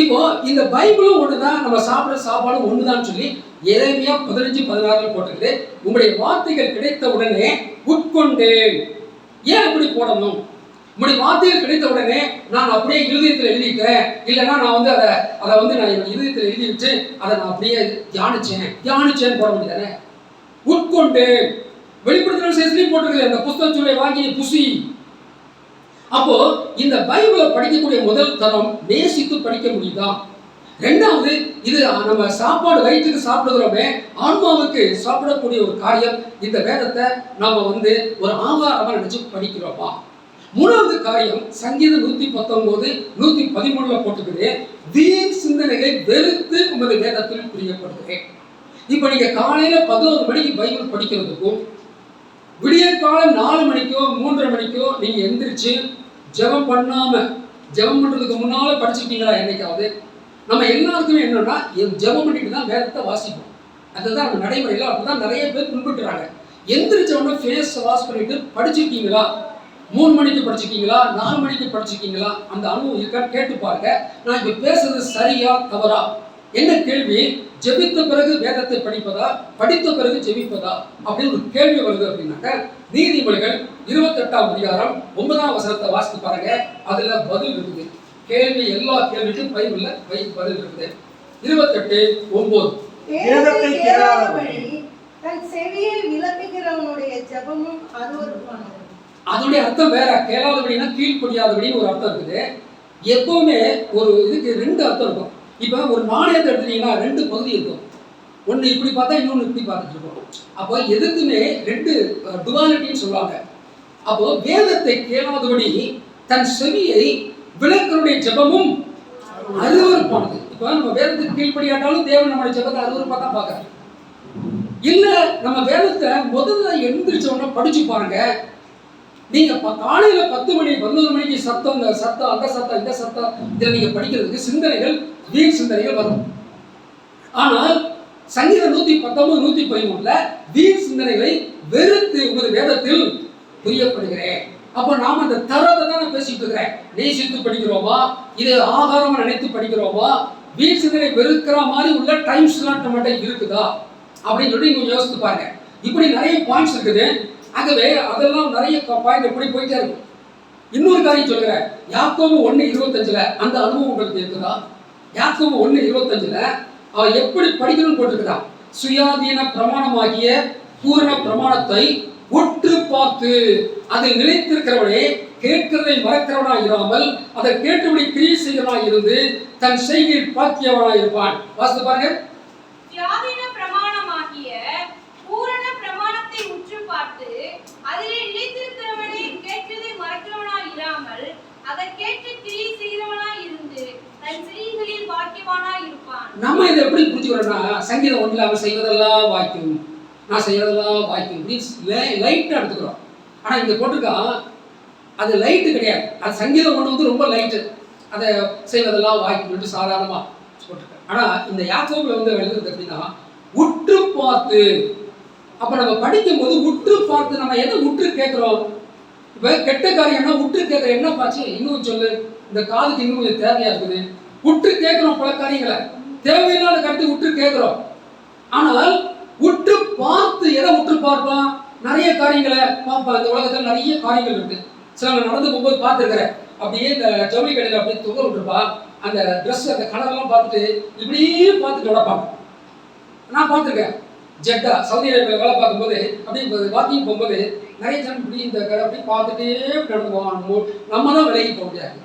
இப்போ இந்த பைபிளும் ஒண்ணுதான், நம்ம சாப்பிடுற சாப்பாடும் ஒண்ணுதான் சொல்லி எரேமியா 15:16 போட்டிருக்குது. உங்களுடைய வார்த்தைகள் கிடைத்த உடனே உட்கொண்டேன். ஏன் அப்படி போடணும்? உங்களுடைய வார்த்தைகள் கிடைத்த உடனே நான் அப்படியே இருதயத்தில் எழுதிட்டேன், இல்லைன்னா நான் வந்து அதை வந்து நான் என் இருதயத்தில் எழுதி வச்சு அதை நான் அப்படியே தியானிச்சேன்னு போட முடியாதானே? உட்கொண்டேன். வெளிப்படுத்தின விசேஷத்தையும் போட்டிருக்குது, அந்த புஸ்தக சொல்லை வாங்கி புசி. அப்போ இந்த பைபிளை படிக்கக்கூடிய முதல் தரம் நேசித்து படிக்க முடியுதா? ரெண்டாவது, இது நம்ம சாப்பாடு வயிற்றுக்கு சாப்பிடுகிறோமே, ஆன்மாவுக்கு சாப்பிடக்கூடிய ஒரு காரியம். இந்த வேதத்தை நாம வந்து ஒரு ஆகாரமா நினைச்சு படிக்கிறோமா? மூணாவது காரியம், சங்கீதம் 119 113 போட்டுக்குது, வீண் சிந்தனைகளை வெறுத்து உமது வேதத்தில் பிரியப்படுகிறேன். இப்ப நீங்க காலையில 11 மணிக்கு பைபிள் படிக்கிறதுக்கும் விடிய காலம் 4 மணிக்கோ 3:30 மணிக்கோ நீங்க எந்திரிச்சு ஜெபம் பண்ணாம ஜெபம் பண்றதுக்கு முன்னால படிச்சிருக்கீங்களா என்னைக்காவது? நம்ம எல்லாருக்குமே என்னன்னா ஜெபம் பண்ணிட்டு தான் வேதத்தை வாசிப்போம். அதுதான் நம்ம நடைமுறையில் அப்படிதான் நிறைய பேர் பின்பற்றுறாங்க. எந்திரிச்ச உடனே ஃபேஸ் வாஷ் பண்ணிட்டு படிச்சிருக்கீங்களா? 3 மணிக்கு படிச்சிருக்கீங்களா? 4 மணிக்கு படிச்சிருக்கீங்களா? அந்த அனுபவம் இருக்கான்னு கேட்டு பாருங்க. நான் இப்ப பேசுறது சரியா தவறா? என்ன கேள்வி? ஜெபித்த பிறகு வேதத்தை படிப்பதா, படித்த பிறகு ஜெபிப்பதா அப்படின்னு ஒரு கேள்வி வருது அப்படின்னாக்க, நீதிமொழிகள் 28ஆம் அதிகாரம் 9ஆம் வசனத்தை வாசித்து பாருங்க. அதுல பதில் இருக்குது. கேள்வி எல்லா கேள்விக்கும் பைபிள்ல பதில் இருக்குது. 28:9. வேதத்தை கேளாதபடி தன் செவியை விலக்குகிறவனுடைய ஜெபமும் அருவருப்பானது. அதோடைய அர்த்தம் வேற. கேளாதபடினா கீழ்ப்படியாதபடின்னு ஒரு அர்த்தம் இருக்குது. எப்பவுமே ஒரு இதுக்கு 2 அர்த்தம் இருக்கும். இப்போ ஒரு நாணயத்தை எடுத்துட்டீங்கன்னா 2 பகுதி இருக்கும். ஒன்று இப்படி பார்த்தா இன்னொன்று இப்படி பார்த்துட்டு இருக்கோம். அப்போ எதுக்குமே 2 டுவாலிட்டின்னு சொல்லுவாங்க. அப்போ வேதத்தை கேளாதபடி தன் செவியை விலக்கருடைய ஜெபமும் அருவருப்பானது. இப்போ நம்ம வேதத்துக்கு கீழ்ப்படியாட்டாலும் தேவன் நம்மளுடைய ஜெபத்தை அருவருப்பாக தான் பார்க்கறாரு. இல்ல நம்ம வேதத்தை முதல்ல எழுந்திரிச்ச உடனே படிச்சு பாருங்க. நீங்க காலையில 10 மணி 11 மணிக்கு சத்தம், இந்த சத்தம், அந்த சத்தம், இந்த சத்தம், இதில் நீங்க படிக்கிறதுக்கு சிந்தனைகள் வீண் சிந்தனைகள் வரும். ஆனால் சங்கீதம் 119 113 வீண் சிந்தனைகளை வெறுத்து உமது வேதத்தில் புரியப்படுகிறேன். அப்போ நாம அந்த தரத்தை தான் நான் பேசிட்டு இருக்கிறேன். நேசித்து படிக்கிறோமா, இதை ஆதாரமா நினைத்து படிக்கிறோமா, வீண் சிந்தனை வெறுக்கிற மாதிரி உள்ள டைம் ஸ்லாட் நம்மகிட்ட இருக்குதா அப்படின்னு சொல்லி நீங்க யோசித்து பாருங்க. இப்படி நிறைய பாயிண்ட்ஸ் இருக்குது. ஆகவே அதெல்லாம் நிறைய பாயிண்ட் எப்படி போயிட்டே இருக்கும். இன்னொரு காரியம் சொல்கிறேன். யாக்கோபு 1:25 அந்த அனுபவம் உங்களுக்கு இருக்குதா? யாக்கோபு 1:25 அவன் எப்படி படிக்கணும்னு போட்டிருக்கிறான். சுயாதீன பிரமாணமாகிய பூரண பிரமாணத்தை உற்று பார்த்து அதில் நிலைத்திருக்கிறவனே கேட்கிறதை மறக்கிறவனா இராமல் அதை கேட்டபடி கிரியை செய்கிறவனா இருந்து தன் செய்கையில் பாக்கியவனா இருப்பான். வாசித்து பாருங்க. சுயாதீன பிரமாணமாகிய பூரண பிரமாணத்தை உற்று பார்த்து அதிலே நிலைத்திருக்கிறவனே கேட்கிறதை மறக்கிறவனா இராமல் அதை கேட்டு கிரியை செய்கிறவனா இருந்து தன் செய்கைகளில் பாக்கியவானா இருப்பான். நம்ம இதை எப்படி புரிஞ்சுக்கிறோம்னா, சங்கீதம் 1 அவன் செய்வதெல்லாம் வாய்க்கும், நான் செய்வதெல்லாம் வாய்க்கும், லைட்டா எடுத்துக்கிறோம். ஆனா இங்க போட்டிருக்கான் அது லைட்டு கிடையாது. அது சங்கீதம் 1 வந்து ரொம்ப லைட்டு, அதை செய்வதெல்லாம் வாய்க்கும் சாதாரணமா போட்டிருக்கேன். ஆனா இந்த யாக்கோபுல வந்து எழுதுறது எப்படின்னா உற்று பார்த்து. அப்ப நம்ம படிக்கும் போது உற்று பார்த்து நம்ம எதை உற்று கேட்கிறோம்? இப்ப கெட்ட காரியம்னா உற்று கேட்கிற என்ன பாச்சு இன்னும் சொல்லு, இந்த காதுக்கு இன்னும் கொஞ்சம் தேவையா இருக்குது. உற்று கேட்கிறோம் பல காரியங்களை, தேவையில்லாத கருத்து உற்று கேட்கிறோம். ஆனால் உற்று பார்த்து எதை உற்று பார்ப்போம்? நிறைய காரியங்களை பார்ப்போம். இந்த உலகத்துல நிறைய காரியங்கள் இருக்கு. சில நடந்து போகும்போது பார்த்துருக்கிறேன். அப்படியே இந்த ஜவுளி கடையில் அப்படியே தொங்க விட்டுருப்பா. அந்த ட்ரெஸ் அந்த கலர்லாம் பார்த்துட்டு இப்படியே பார்த்துட்டு நடப்பாங்க. நான் பார்த்துருக்கேன். ஜெட்டா சவுதி அரேபியாவில் வேலை பார்க்கும்போது அப்படியே வாக்கிங் போகும்போது நிறைய ஜனம் இப்படி இந்த கடை அப்படி பார்த்துட்டே நடந்துவான். நம்ம தான் விலகி போக முடியாது.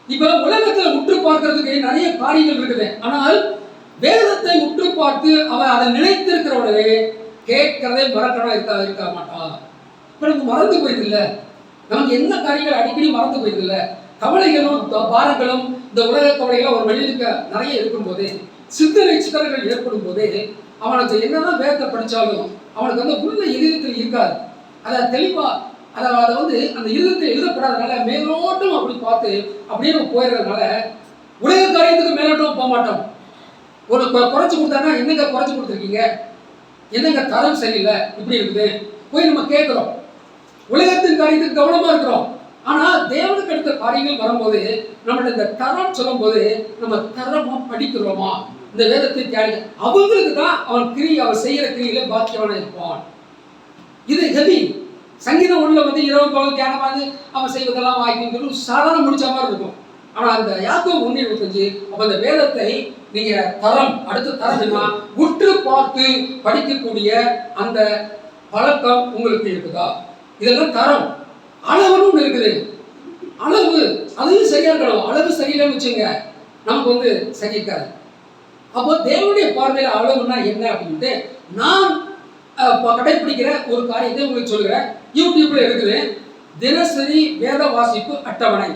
இப்போ உலகத்தில் உற்று பார்க்கறதுக்கு நிறைய காரியங்கள் இருக்குது. ஆனால் வேதத்தை உற்று பார்த்து அவன் அதை நினைத்திருக்கிறவனே கேட்கிறதே மறக்கணும் இருக்க மாட்டான். இப்போ நமக்கு மறந்து போயிடுது இல்லை, நமக்கு என்ன காரியங்கள் அடிக்கடி மறந்து போயிடுது இல்லை. கவலைகளும் பாரங்களும் இந்த உலக கவலைகளும் ஒரு மனிதனுக்கு நிறைய இருக்கும்போது, சிந்தனை சித்தனைகள் ஏற்படும் போதே அவனுக்கு என்னதான் வேதத்தை படித்தாலும் அவனுக்கு வந்து உள்ள இதயத்தில் இருக்காது. அதை தெளிவா அதை வந்து அந்த இருதயத்தில் எழுதப்படாதனால மேலோட்டம் அப்படி பார்த்து அப்படியே போயிடுறதுனால உலக காரியத்துக்கு மேலோட்டம் போக மாட்டோம். ஒரு குறைச்சி கொடுத்தாங்கன்னா என்னங்க குறைச்சி கொடுத்துருக்கீங்க, என்னங்க தரம் சரியில்லை, இப்படி இருக்குது போய் நம்ம கேட்குறோம். உலகத்தின் காரியத்துக்கு கவனமா இருக்கிறோம். ஆனா தேவனுக்கு அடுத்த காரியங்கள் வரும்போது நம்மளோட இந்த தரம் சொல்லும் போது நம்ம தரமா படிக்கிறோமா, இந்த வேதத்தை தியானிக்க அவங்களுக்கு தான் அவன் அவன் செய்யற கிரியில பாக்கியவனா இருப்பான். இது ஹெவி. சங்கீதம் 1 வந்து இரவு பகல் தியானமாவது அவன் செய்வதெல்லாம் வாய்க்குன்னு சாதாரண முடிச்ச மாதிரி இருக்கும். ஆனா அந்த யாக்கோபு 1:25 அப்ப அந்த வேதத்தை நீங்க தரம் அடுத்த தரம்னா உற்று பார்த்து படிக்கக்கூடிய அந்த பழக்கம் உங்களுக்கு இருக்குதா? இதெல்லாம் தரம். அளவுன்னு ஒண்ணு இருக்குது. அளவு அதுவும் சரியா இருக்கணும். அளவு சரியில்லைன்னு வச்சுங்க நமக்கு வந்து சரி இருக்காது. அப்போ தேவனுடைய பார்வையில் அளவுன்னா என்ன அப்படின்ட்டு நான் கடைபிடிக்கிற ஒரு காரியத்தை உங்களுக்கு சொல்லுகிறேன். யூடியூப்ல இருக்குது. தினசரி வேத வாசிப்பு அட்டவணை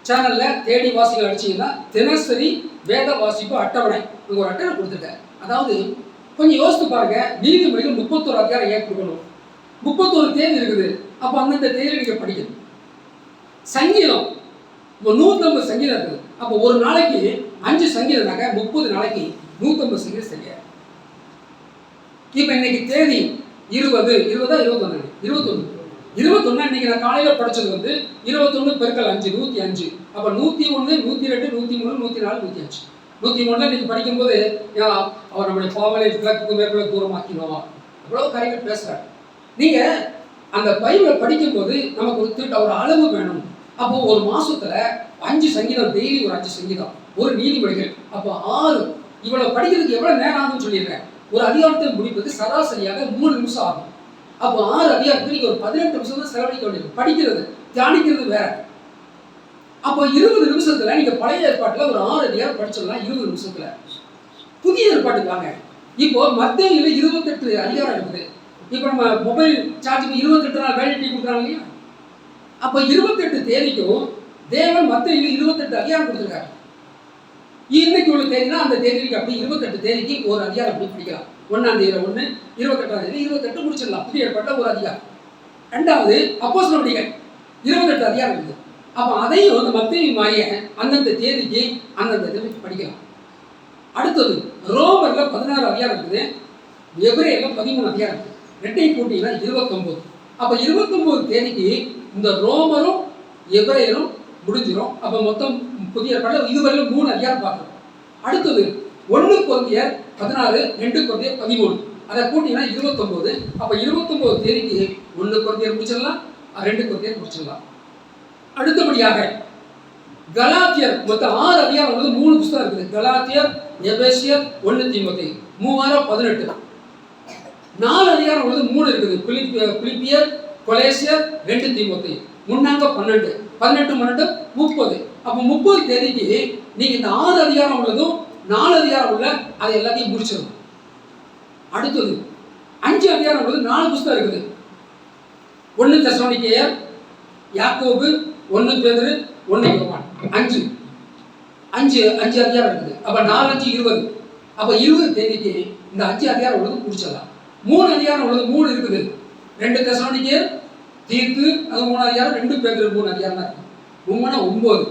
சேனல்ல தேடி வாசிகள் அடிச்சீங்கன்னா தினசரி வேத வாசிப்பு அட்டவணை ஒரு அட்டவணை கொடுத்துருக்கேன். அதாவது கொஞ்சம் யோசித்து பாருங்க. நீதிமொழிகள் 31 அதிகாரம் ஏன் கொடுக்கணும்? 31 தேதி இருக்குது. அப்போ அந்தந்த தேதியில் நீங்க படிக்கணும். சங்கீதம் இப்போ 150 சங்கீதம் இருக்குது. அப்போ ஒரு நாளைக்கு 5 சங்கீதம்னாக்க 30 நாளைக்கு 150 சங்கீதம் சரியா. இப்போ இன்னைக்கு தேதி 20 21 இன்னைக்கு நான் காலையில் படிச்சது வந்து 21 பெருக்கல் 5 105. அப்போ 101 102 103 104 105. 103 இன்னைக்கு படிக்கும்போது அவர் நம்முடைய பாவலை விளக்குக்கு மேற்கொள்ள தூரமாக்கினோம் அவ்வளோ காரியங்கள் பேசுறாரு. நீங்க அந்த பைபிளை படிக்கும்போது நமக்கு ஒரு அளவு வேணும். அப்போ ஒரு மாசத்துல 5 சங்கீதம், டெய்லி ஒரு 5 சங்கீதம், ஒரு நீதிமொழிகள், அப்போ 6. இவ்வளவு படிக்கிறதுக்கு எவ்வளவு நேரம் ஆகும்னு சொல்லிடுறேன். ஒரு அதிகாரத்தை முடிப்பது சராசரியாக 3 நிமிஷம் ஆகும். அப்போ 6 அதிகாரத்துக்கு நீங்க ஒரு 18 நிமிஷம் தான் செலவழிக்க வேண்டியது. படிக்கிறது தியானிக்கிறது வேற. அப்போ 20 நிமிஷத்துல நீங்க பழைய ஏற்பாட்டுல ஒரு 6 அதிகாரம் படிச்சிடலாம் 20 நிமிஷத்துல. புதிய ஏற்பாட்டுக்காங்க இப்போ மத்தேயுல 28 அதிகாரம் இருக்குது. இப்போ நம்ம மொபைல் சார்ஜுக்கு 28 நாள் வேலிடிட்டி கொடுக்குறாங்க இல்லையா? அப்போ 28 தேதிக்கும் தேவன் மத்தேயுல 28 அதிகாரம் கொடுத்துருக்காரு. இன்னைக்கு உள்ள தேதினா அந்த தேதிக்கு அப்படி 28 தேதிக்கு ஒரு அதிகாரம் அப்படி படிக்கலாம். 1ஆம் தேதியில 1, 28ஆம் தேதி 28 முடிச்சிடலாம். புதிய ஏற்பாட்டுல ஒரு அதிகாரம். 2வது அப்போஸ்தலர் நடவடிக்கைகள் 28 அதிகாரம் இருக்குது. அப்போ அதையும் அந்த மத்தேயு மாதிரியே அந்தந்த தேதிக்கு அந்தந்த தேதிக்கு படிக்கலாம். அடுத்தது ரோமர்ல 16 அதிகாரம் இருக்குது. எபிரேயர்ல 13 அதிகாரம் இருக்குது. ரெண்டையும் கூட்டிங்கன்னா 29. அப்போ 29 தேதிக்கு இந்த ரோமரும் எபிரேயரும் முடிஞ்சிடும். அப்போ மொத்தம் புதிய ஏற்பாடுல இதுவரையிலும் 3 அதிகாரம் பார்க்கணும். அடுத்தது 1 கொரிந்தியர் 16, 2 கொரிந்தியர் 13, அதை கூட்டிங்கன்னா 29. அப்போ 29 தேதிக்கு 1 கொரிந்தியர் முடிச்சிடலாம், 2 கொரிந்தியர் முடிச்சிடலாம். அடுத்தபடியாக கலாத்தியர் மொத்தம் 6 அதிகாரம் வந்து 3 புத்தகம் இருக்குது. கலாத்தியர், எபேசியர், 1 தீமோத்தேயு, 18. 4 அதிகாரம் வந்து 3 இருக்குது. பிலிப்பியர், கொலேசியர், 2 தீமோத்தேயு, முன்னாங்க 12, 18, 30. அப்போ 30 தேதிக்கு நீங்க இந்த 6 அதிகாரம் உள்ளதும் 4 அதிகாரம் உள்ள அதை எல்லாத்தையும் முடிச்சிடணும். அடுத்தது 5 அதிகாரம் உள்ளது 4 புத்தகம் இருக்குது. 1 தெசலோனிக்கேயர், யாக்கோபு, 1 பேதுரு, 1 யோவான், 5 அதிகாரம் இருக்குது. அப்ப 4, 5, 20. அப்ப 20 தேதிக்கு இந்த 5 அதிகாரம் உள்ளது முடிச்சிடலாம். 3 அதிகாரம் உள்ளது 3 இருக்குது. 2 தெசலோனிக்கேயர், தீத்து, அது 3 அதிகாரம், 2 பேதுரு 3 அதிகாரம் தான் இருக்கு. 9.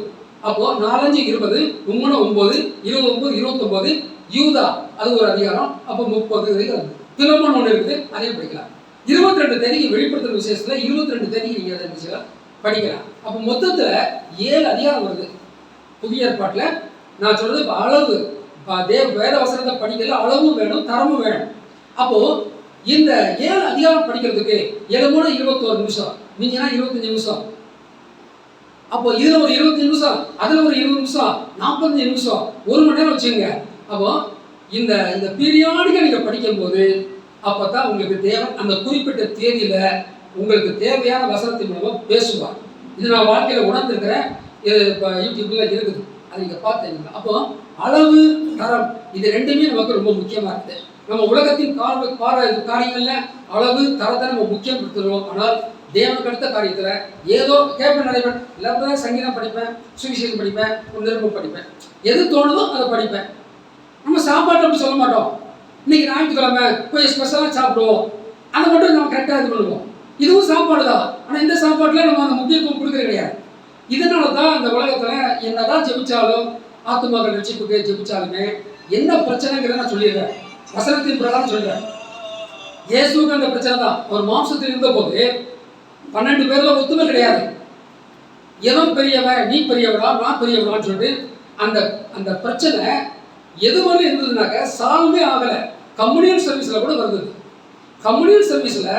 அப்போ 4, 5, 20, 9, 29, 29, யூதா அது ஒரு அதிகாரம். அப்போ 30. பிலமோன் 1 இருக்குது, அதையும் படிக்கலாம். 22 தேதிக்கு வெளிப்படுத்துற விசேஷத்துல 22 தேதிக்கு நீங்க அதை படிக்கலாம். அப்போ மொத்தத்துல 7 அதிகாரம் வருது புதிய ஏற்பாட்டுல. நான் சொல்றது அளவு, வேத வசனத்தை படிக்கிறதுல அளவும் வேணும், தரமும் வேணும். அப்போ இந்த 7 அதிகாரம் படிக்கிறதுக்கு 7 21 நிமிஷம், நீங்கன்னா 25 நிமிஷம். அப்போ இதுல ஒரு 25 நிமிஷம், அதுல ஒரு 20 நிமிஷம், 45 நிமிஷம், 1 மணி நேரம் வச்சுங்க. அப்போ இந்த பீரியாடிக்கா நீங்க படிக்கும் போது அப்பதான் உங்களுக்கு தேவன் அந்த குறிப்பிட்ட தேதியில உங்களுக்கு தேவையான வசனத்தின் மூலமா பேசுவார். இது நான் வாழ்க்கையில உணர்ந்திருக்கிறேன். இது இப்போ யூடியூப்ல இருக்குது, அதை நீங்க பார்த்தீங்க. அப்போ அளவு, தரம், இது ரெண்டுமே நமக்கு ரொம்ப முக்கியமா இருக்குது. நம்ம உலகத்தின் காரியங்கள்ல அளவு, தரத்தை நம்ம முக்கியப்படுத்துறோம். ஆனால் தேவனுக்கு அடுத்த காரியத்துல ஏதோ கேட்பேன், நடைபெண் எல்லாரும் சங்கீதம் படிப்பேன், சுவிசேஷம் படிப்பேன், நிருபம் படிப்பேன், எது தோணுதோ அதை படிப்பேன். நம்ம சாப்பாடு அப்படி சொல்ல மாட்டோம். இன்னைக்கு ஞாயிற்றுக்கிழமை போய் ஸ்பெஷலாக சாப்பிடுவோம், அதை மட்டும் நம்ம கரெக்டாக இது பண்ணுவோம். இதுவும் சாப்பாடு தான், ஆனால் இந்த சாப்பாட்டில் நம்ம அந்த முக்கியத்துவம் கொடுக்கறது கிடையாது. இதனால தான் இந்த உலகத்தில் என்னதான் ஜெபிச்சாலும், ஆத்துமாக்கள் ரட்சிப்புக்கு ஜெபிச்சாலுமே என்ன பிரச்சனைங்கிறத நான் சொல்லிடுறேன், வசனத்தின் பிரகாரம் சொல்றேன். இயேசுக்கு அந்த பிரச்சனை தான். ஒரு மாம்சத்தில் இருந்த போது 12 பேர்ல ஒத்துமை கிடையாது. எவன் பெரியவன், நீ பெரியவனா, நான் பெரியவனான்னு சொல்லிட்டு அந்த பிரச்சனை எது மாதிரி இருந்ததுனாக்க சால்வே ஆகலை. கம்யூனியன் சர்வீஸ்ல கூட வருது. கம்யூனியன் சர்வீஸ்ல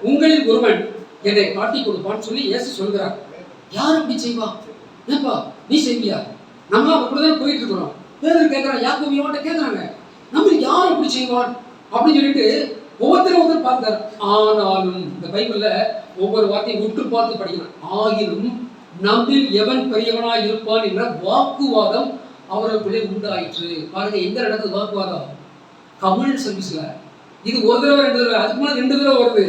உங்களில் ஒருவன் என்னை காட்டி கொடுப்பான்னு சொல்லி இயேசு சொல்கிறார். யார் அப்படி செய்வா? ஏப்பா நீ செய்வியா? நம்மளாம் அப்படிதான் போயிட்டு இருக்கிறோம். பேர் கேட்கறான், யாக்கோபியோட கேட்கறாங்க, நம்மளுக்கு யார் அப்படி செய்வான் அப்படின்னு சொல்லிட்டு ஒவ்வொருத்தரும் பார்த்தார். ஆனாலும் இந்த பைபிள்ல ஒவ்வொரு வார்த்தையும் உற்று பார்த்து படிக்கணும். ஆகிலும் நம்மில் எவன் பெரியவனா இருப்பான் என்ற வாக்குவாதம் அவர்களுக்குள்ளே உண்டாயிற்று. பாருங்க எங்க நடக்குது வாக்குவாதம்? கம்யூனியன் சர்வீஸ்ல. இது ஒரு தடவை 2 தடவை, அதுக்கு மேலே 2 தடவை வருது.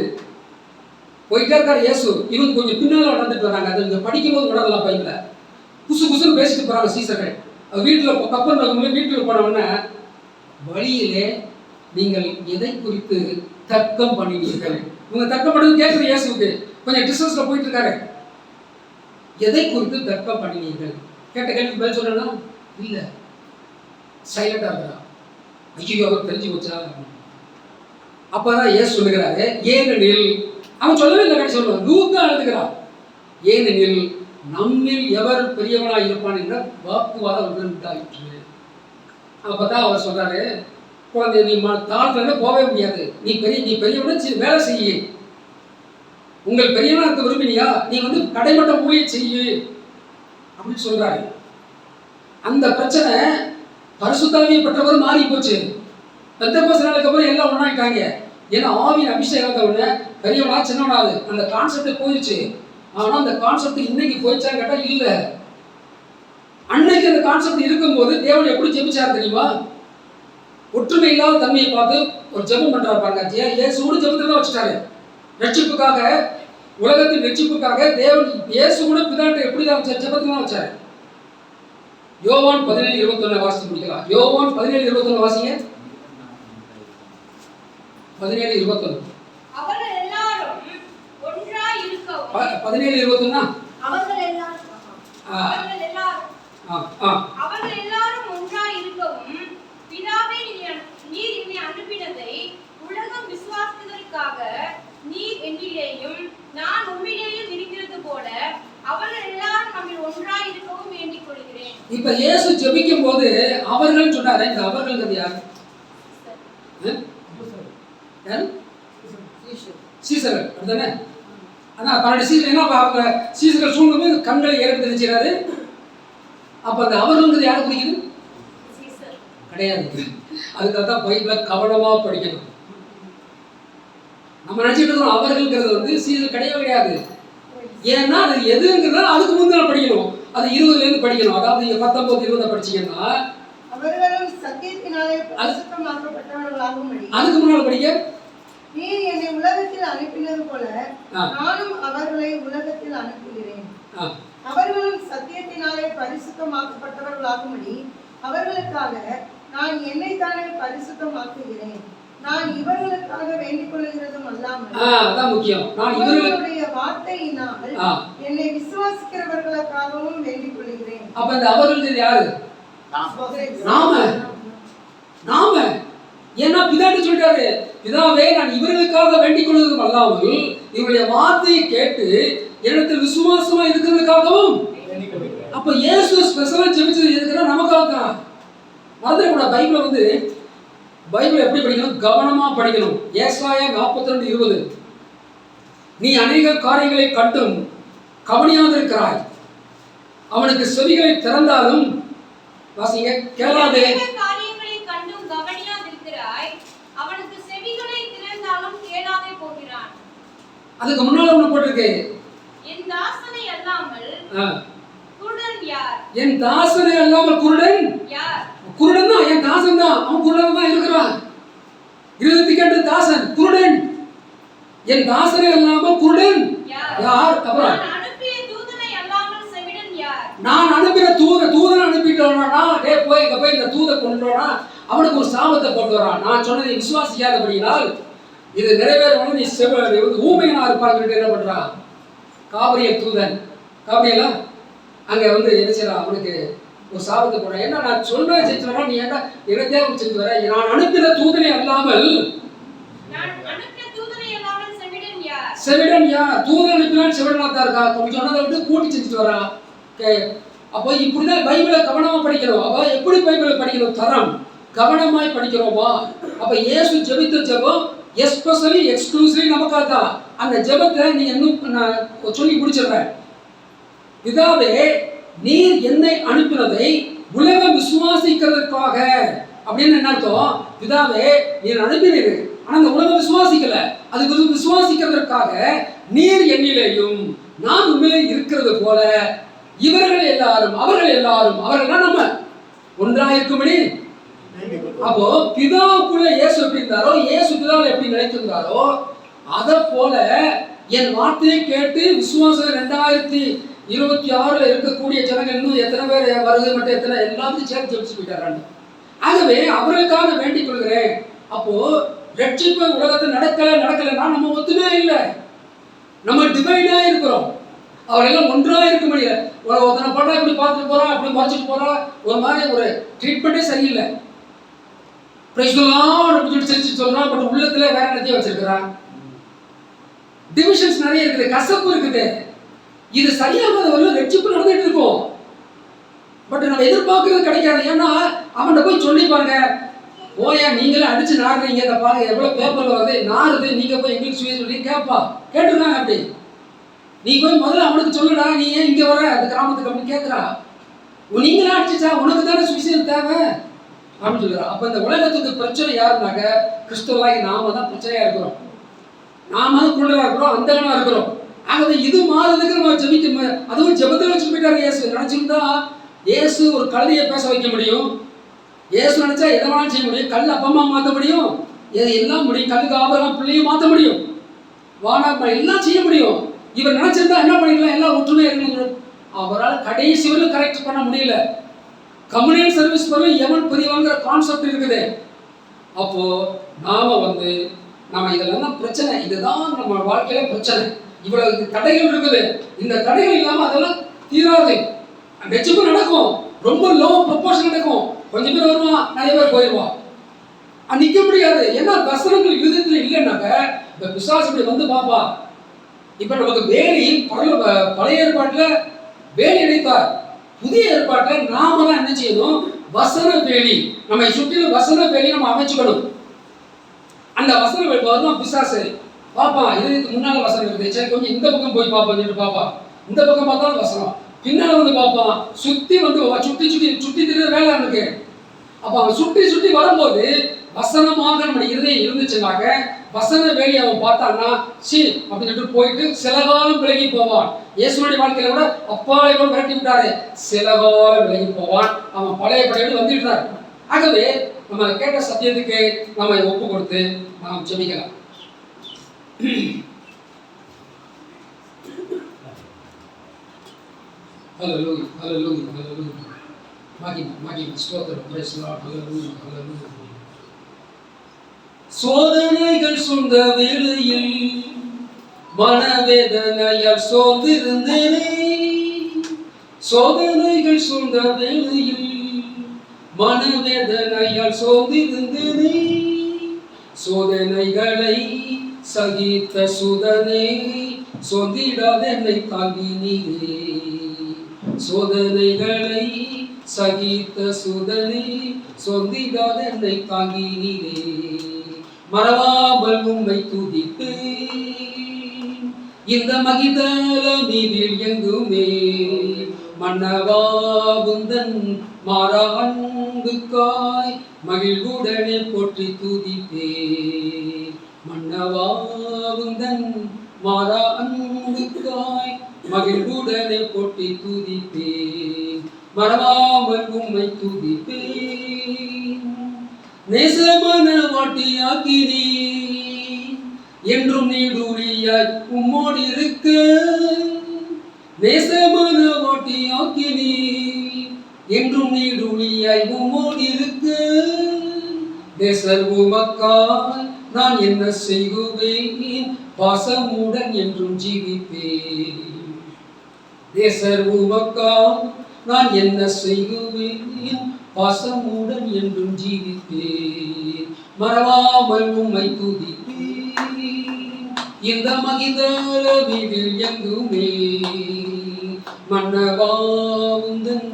போயிட்டே இருக்காரு இயேசு. இவங்க கொஞ்சம் பின்னால நடந்துட்டு வராங்க. அதை நீங்க படிக்கும் போது உணரலாம். பைபிள குசு குசுன்னு பேசிட்டு போறாங்க சீசர்கள். வீட்டில் கப்பல் நடக்கும்போது வீட்டில் போன உடனே வழியிலே நீங்கள் எதை குறித்து தர்க்கம் பண்ணினீர்கள்? இவங்க தர்க்கம் பண்ணது கேட்குற இயேசுக்கு கொஞ்சம் டிஸ்டன்ஸ்ல போயிட்டு இருக்காரு. எதை குறித்து தர்க்கம் பண்ணினீர்கள்? கேட்ட கேள்விக்கு பதில் சொல்றா? இல்ல, சைலண்டா இருக்கிறா. ஐயோ அவர் தெரிஞ்சு போச்சா? அப்பதான் ஏன் சொல்லுகிறாரு, ஏனெனில் அவன் சொல்லவே இல்லை, கடைசி சொல்லுவான், லூக்கா எழுதுகிறான், ஏனெனில் நம்மில் எவர் பெரியவனாய் இருப்பான் என்ற வாக்குவாதம் உண்டாயிற்று. அப்பதான் அவர் சொல்றாரு, குழந்தை நீ தாழ்த்துல போகவே முடியாது, நீ பெரியவன வேலை செய்ய, உங்கள் பெரியவனா இருக்க விரும்பினியா, நீ கடைமட்ட ஊழியம் செய்யு அப்படின்னு சொல்றாரு. அந்த பிரச்சனை பரிசுத்தாவியை பெற்றவர் மாறி போச்சு. பெந்தெகோஸ்தே நாளுக்கு அப்புறம் எல்லாம் ஒண்ணாயிட்டாங்க. ஏன்னா ஆவியின் அபிஷேகத்தை உடனே பெரியவனா சின்னவனாது அந்த கான்செப்ட் போயிடுச்சு. ஆனா அந்த கான்செப்ட் இன்னைக்கு போயிடுச்சான்னு கேட்டா இல்ல. அன்னைக்கு அந்த கான்செப்ட் இருக்கும்போது தேவன் எப்படி ஜெபிச்சார் தெரியுமா? ஒற்றுமை இல்லாத தன்மையை பார்த்து ஒரு ஜெபம் பண்றாரு பாருங்க. இயேசுவோட ஜெபத்தை தான் வச்சுட்டாரு. ரட்சிப்புக்காக, உலகத்தின் ரட்சிப்புக்காக தேவன் இயேசு கூட பிதாட்ட எப்படிதான் ஜெபத்தை தான் வச்சாரு. யோவான் 17:21 வாசித்து முடிக்கலாம். யோவான் 17:21 வாசிங்க. 17:21. அவர்கள் எல்லாரும் ஒன்றாய் இருக்கவும். 17:21. அவர்கள் எல்லாரும் ஒன்றாய் இருக்கவும் பிதாவே நீர் என்னை அனுப்பினதை உலகம் விசுவாசிப்பதற்காக நீர் என்னிலேயும் நான் உம்மிலேயும் இருக்கிறது போல அவர்கள் எல்லாரும் நம்மில் ஒன்றாய் இருக்கவும் வேண்டிக் கொள்கிறேன். இப்ப இயேசு ஜெபிக்கும் போது அவர்கள் சொன்னாரே, இந்த அவர்கள் யார்? சீசர்கள் அப்படிதானே? ஆனா 12 சீசர்கள் என்ன சீசர்கள் சூழ்நிலை கண்களை ஏறெடுத்து தெரிஞ்சுறாரு. அப்ப அந்த அவர்கள் யாரை குறிக்குது? கிடையாது. அதுக்காக தான் பைபிளை கவனமா படிக்கணும். நம்ம நினைச்சிட்டு இருக்கோம் அவர்கள்ங்கிறது சீசர் கிடையாது. ஏன்னா அது எதுங்கிறத அதுக்கு முன்னால படிக்கணும். அது 20ல இருந்து படிக்கணும். அதாவது 19, 20 படிச்சீங்கன்னா அவர்களும் சத்தியத்தினாலே பரிசுத்தமாக்கப்பட்டவர்களாகும்படி அதுக்கு முன்னால படிக்க, நீர் என்னை உலகத்தில் அனுப்பினது போல நானும் அவர்களை உலகத்தில் அனுப்புகிறேன். அவர்களும் சத்தியத்தினாலே பரிசுத்தமாக்கப்பட்டவர்களாகும்படி அவர்களுக்காக நான் என்னைத்தானே பரிசுத்தமாக்குகிறேன். நான் இவர்களுக்காக வேண்டிக் கொள்கிறதும் அல்லாமல் அதான் முக்கியம், நான் இவர்களுடைய வார்த்தையினால் என்னை விசுவாசிக்கிறவர்களுக்காகவும் வேண்டிக் கொள்கிறேன். அப்ப இந்த அவர்கள் யாரு? நாம. ஏன்னா பிதாட்டு சொல்றாரு, பிதாவே நான் இவர்களுக்காக வேண்டிக் கொள்வதும் அல்லாமல் இவருடைய வார்த்தையை கேட்டு என்னிடத்தில் விசுவாசமா இருக்கிறதுக்காகவும். அப்ப இயேசு ஸ்பெஷலா ஜெபிச்சது எதுக்குன்னா நமக்காக தான். மறந்துடக்கூடாது. பைபிள் எப்படி படிக்கணும்? கவனமா படிக்கணும். ஏசாயா 42:20 நீ அநேக காரியங்களை கண்டும் கவனியாதிருக்கிறாய், அவனுக்கு செவிகளை திறந்தாலும் வாசிங்க கேளாதே. காரியங்களை கண்டும் கவனியாதிருக்கிறாய், அவனுக்கு செவிகளை திறந்தாலும் கேளாதே போகிறான். அதுக்கு முன்னால ஒண்ணு போட்டிருக்கு, என் தாசனை அல்லாமல் குருடன் யார்? என் தாசனை அல்லாமல் குருடன் யார்? குருடன் தான், என் தாசன் தான். அவன் குருடன் தான் இருக்கிறான். 22 தாசன் குருடன். என் தாசனை அல்லாமல் குருடன் யார்? அப்புறம் நான் அனுப்பிய தூதனை அல்லாமல் செவிடன் யார்? நான் அனுப்பின தூதனை அனுப்பிட்டோம்னா, டே போய் இங்க போய் இந்த தூதை கொண்டுறோம்னா அவனுக்கு ஒரு சாபத்தை போட்டு வரான். நான் சொன்னதை விசுவாசிக்காதபடியினால் இது நிறைவேறணும், நீ ஊமையனா இருப்பாங்க. என்ன பண்றான்? காபிரியல் தூதன், காபிரியலா அங்க என்ன செய்யறான்? அவனுக்கு ஒரு சாபத்தை போடுறான். என்ன நான் சொல்றேன் செஞ்சு வரா, நீ என்ன எனக்கே செஞ்சு வர? நான் அனுப்பின தூதனை அல்லாமல் செவிடன் யார்? தூதன் அனுப்பினால் செவிடனா தான் இருக்கா. கொஞ்சம் சொன்னதை விட்டு கூட்டி செஞ்சுட்டு வரான். அப்போ இப்படிதான் பைபிளை கவனமா படிக்கிறோம். அப்ப எப்படி பைபிளை படிக்கணும்? தரம் கவனமாய் படிக்கிறோமா? அப்ப இயேசு ஜெபித்த ஜெபம் எஸ்பெஷலி எக்ஸ்க்ளூசிவ்லி நமக்காக தான். அந்த ஜெபத்தை நீ இன்னும் சொல்லி முடிச்சிடுறேன். பிதாவே நீர் என்னை அனுப்பினதை உலகம் விசுவாசிக்கிறதுக்காக அப்படின்னு என்ன அர்த்தம்? பிதாவே நீர் அனுப்பினீர், ஆனா அந்த உலகம் விசுவாசிக்கல. அது விசுவாசிக்கிறதற்காக நீர் என்னிலேயும் நான் உண்மையிலே இருக்கிறது போல இவர்கள் எல்லாரும் அவர்கள் நம்ம ஒன்றாயிருக்கும்படி. அப்போ பிதாவுக்குள்ள இயேசு எப்படி இருந்தாரோ, இயேசு பிதாவை எப்படி நினைத்திருந்தாரோ, அதை போல என் வார்த்தையை கேட்டு விசுவாசம் 2026 இருக்கக்கூடிய ஜனங்கள் இன்னும் எத்தனை பேர் வருகை மட்டும் எத்தனை எல்லாத்தையும் சேர்த்து ஜெபிச்சு போயிட்டாரு. ஆகவே அவர்களுக்காக வேண்டிக் கொள்கிறேன். அப்போ ரட்சிப்பு உலகத்தில் நடக்கலைன்னா நம்ம ஒத்துமே இல்லை, நம்ம டிவைடா இருக்கிறோம். அவரெல்லாம் ஒன்றா இருக்க முடியல. ஒருத்தனை பார்த்தா இப்படி பார்த்துட்டு போறா, அப்படி மறைச்சிட்டு போறா, ஒரு மாதிரி ஒரு ட்ரீட்மெண்ட்டே சரியில்லை. சிரிச்சு சொல்றான், பட் உள்ளத்துல வேற என்னத்தையும் வச்சிருக்கிறான். டிவிஷன்ஸ் நிறைய இருக்குது, கசப்பு இருக்குது. இது சரியாகாத வரல ரட்சிப்பு நடந்துட்டு இருக்கும். பட் நம்ம எதிர்பார்க்கறது கிடைக்காது. ஏன்னா அவன்கிட்ட போய் சொல்லி பாருங்க, போயா நீங்களே அடிச்சு நாடுறீங்க, இதை பாருங்க எவ்வளவு பேப்பர்ல வருது நாடுது, நீங்க போய் எங்களுக்கு சுய சொல்லி கேட்பா கேட்டுருக்காங்க. அப்படி நீ போய் முதல்ல அவனுக்கு சொல்லுடா, நீ ஏன் இங்க வர அந்த கிராமத்துக்கு அப்படின்னு கேட்கிறா. நீங்களா அடிச்சுச்சா, உனக்கு தானே சுவிசேஷம் தேவை அப்படின்னு சொல்லுறா. அப்ப இந்த உலகத்துக்கு பிரச்சனை யாருனாக்க கிறிஸ்தவராகி நாம தான் பிரச்சனையா இருக்கிறோம், நாம தான் குள்ளரா இருக்கிறோம், அந்தகனா இருக்கிறோம். ஆகவே இது மாறதுக்கு நம்ம ஜெபிக்க, அதுவும் ஜெபத்தில் வச்சுட்டு போயிட்டாரு இயேசு. நினைச்சிருந்தா இயேசு ஒரு கழுதையை பேச வைக்க முடியும், இயேசு நினைச்சா எதை வேணாலும் செய்ய முடியும். கல் அப்பமா மாற்ற முடியும், எல்லாம் முடியும். கல்லுக்கு ஆபரணம் பிள்ளையும் மாற்ற முடியும், வானா எல்லாம் செய்ய முடியும். இவர் நினைச்சிருந்தா என்ன பண்ணிக்கலாம், எல்லாம் ஒற்றுமையா இருக்கணும். அவரால் கடைசி வரை கரெக்ட் பண்ண முடியல. கம்யூனியன் சர்வீஸ் பண்ண எவன் பெரியவங்கிற கான்செப்ட் இருக்குது. அப்போ நாம நம்ம இதெல்லாம் பிரச்சனை, இதுதான் நம்ம வாழ்க்கையில பிரச்சனை. இவ்வளவு தடைகள் இருக்குது, இந்த தடைகள் இல்லாம அதெல்லாம் தீராது. ரட்சிப்பு நடக்கும், ரொம்ப லோ ப்ரொபோர்ஷன் நடக்கும். கொஞ்சம் பேர் வருவான், நிறைய பேர் போயிடுவான். நிக்க முடியாது. ஏன்னா வசனங்கள் யுதத்துல இல்லைன்னாக்க இந்த பிசாசு இப்படி வந்து பாப்பா. இப்ப நமக்கு வேலி பழைய ஏற்பாட்டுல வேலி அடைத்தார், புதிய ஏற்பாட்டுல நாம தான் என்ன செய்யணும், வசன வேலி. நம்ம சுற்றிலும் வசன வேலி நம்ம அமைச்சுக்கணும். அந்த வசன வேலி வருவான் பிசாசு பாப்பா. இதுக்கு முன்னால வசனம் இருக்குது, சரி கொஞ்சம் இந்த பக்கம் போய் பாப்பா பாப்பா. இந்த பக்கம் பார்த்தாலும் வசனம், பின்னால பாப்பான், சுத்தி சுத்தி திரு வேலை அவனுக்கு. அப்ப அவன் சுத்தி வரும்போது வசனமாக நம்ம இருதயம் இருந்துச்சுனாக்க வசன வேலையை அவன் பார்த்தான்னா சி அப்படின்னு சொல்லிட்டு போயிட்டு சில காலம் விலகி போவான். இயேசுடைய வாழ்க்கையில கூட அப்பாவை விரட்டி விட்டாரு, சில காலம் விலகி போவான். அவன் பழைய படையோடு வந்துட்டார். ஆகவே நம்ம கேட்ட சத்தியத்துக்கு நம்ம ஒப்பு கொடுத்து நாம் ஜெபிக்கலாம். Hallelujah, hallelujah, hallelujah. மகிமை ஸ்தோத்திரம், praise the Lord, hallelujah, hallelujah. சோதனைகள் சூழ்ந்த வேளையில் மனவேதனையால் சோர்ந்திருந்தேனே. சோதனைகள் சூழ்ந்த வேளையில் மனவேதனையால் சோர்ந்திருந்தேனே. சோதனைகளை சகித்த சுதனே, சோர்ந்திடாத என்னை தாங்கினீரே. சோதனைகளை சகித்த சுதனே, சோர்ந்திடாத என்னை தாங்கினீரே. மறவாமல் உம்மை துதிப்பேன் இந்த மகிதல மீதில் எங்குமே. மன்னவா உந்தன் மாறா அன்புக்காய் மகிழ்வுடனே போற்றி துதிப்பேன். மன்னவா உந்தன் மாறா அன்புக்காய் மகிழ்வுடனே போற்றி துதிப்பேன். மறவாமல் உம்மை துதிப்பேன். நேசமான வாட்டியாக்கினீ என்றும் நீடூழியாய் உம்மோடு இருக்க. நேசமான வாட்டியாக்கினீ என்றும் நீடூழியாய் உம்மோடு இருக்க. நேசர் உமக்காய் நான் என்ன செய்குவேன், பாசமுடன் என்றும் ஜீவிப்பேன். நேசர் உமக்காய் நான் என்ன செய்குவேன், பாசமுடன் என்றும் ஜீவிப்பேன். மறவாமல் உம்மை துதிப்பேன் இந்த மகிதல வீதில் எங்குமே. மன்னவா உந்தன்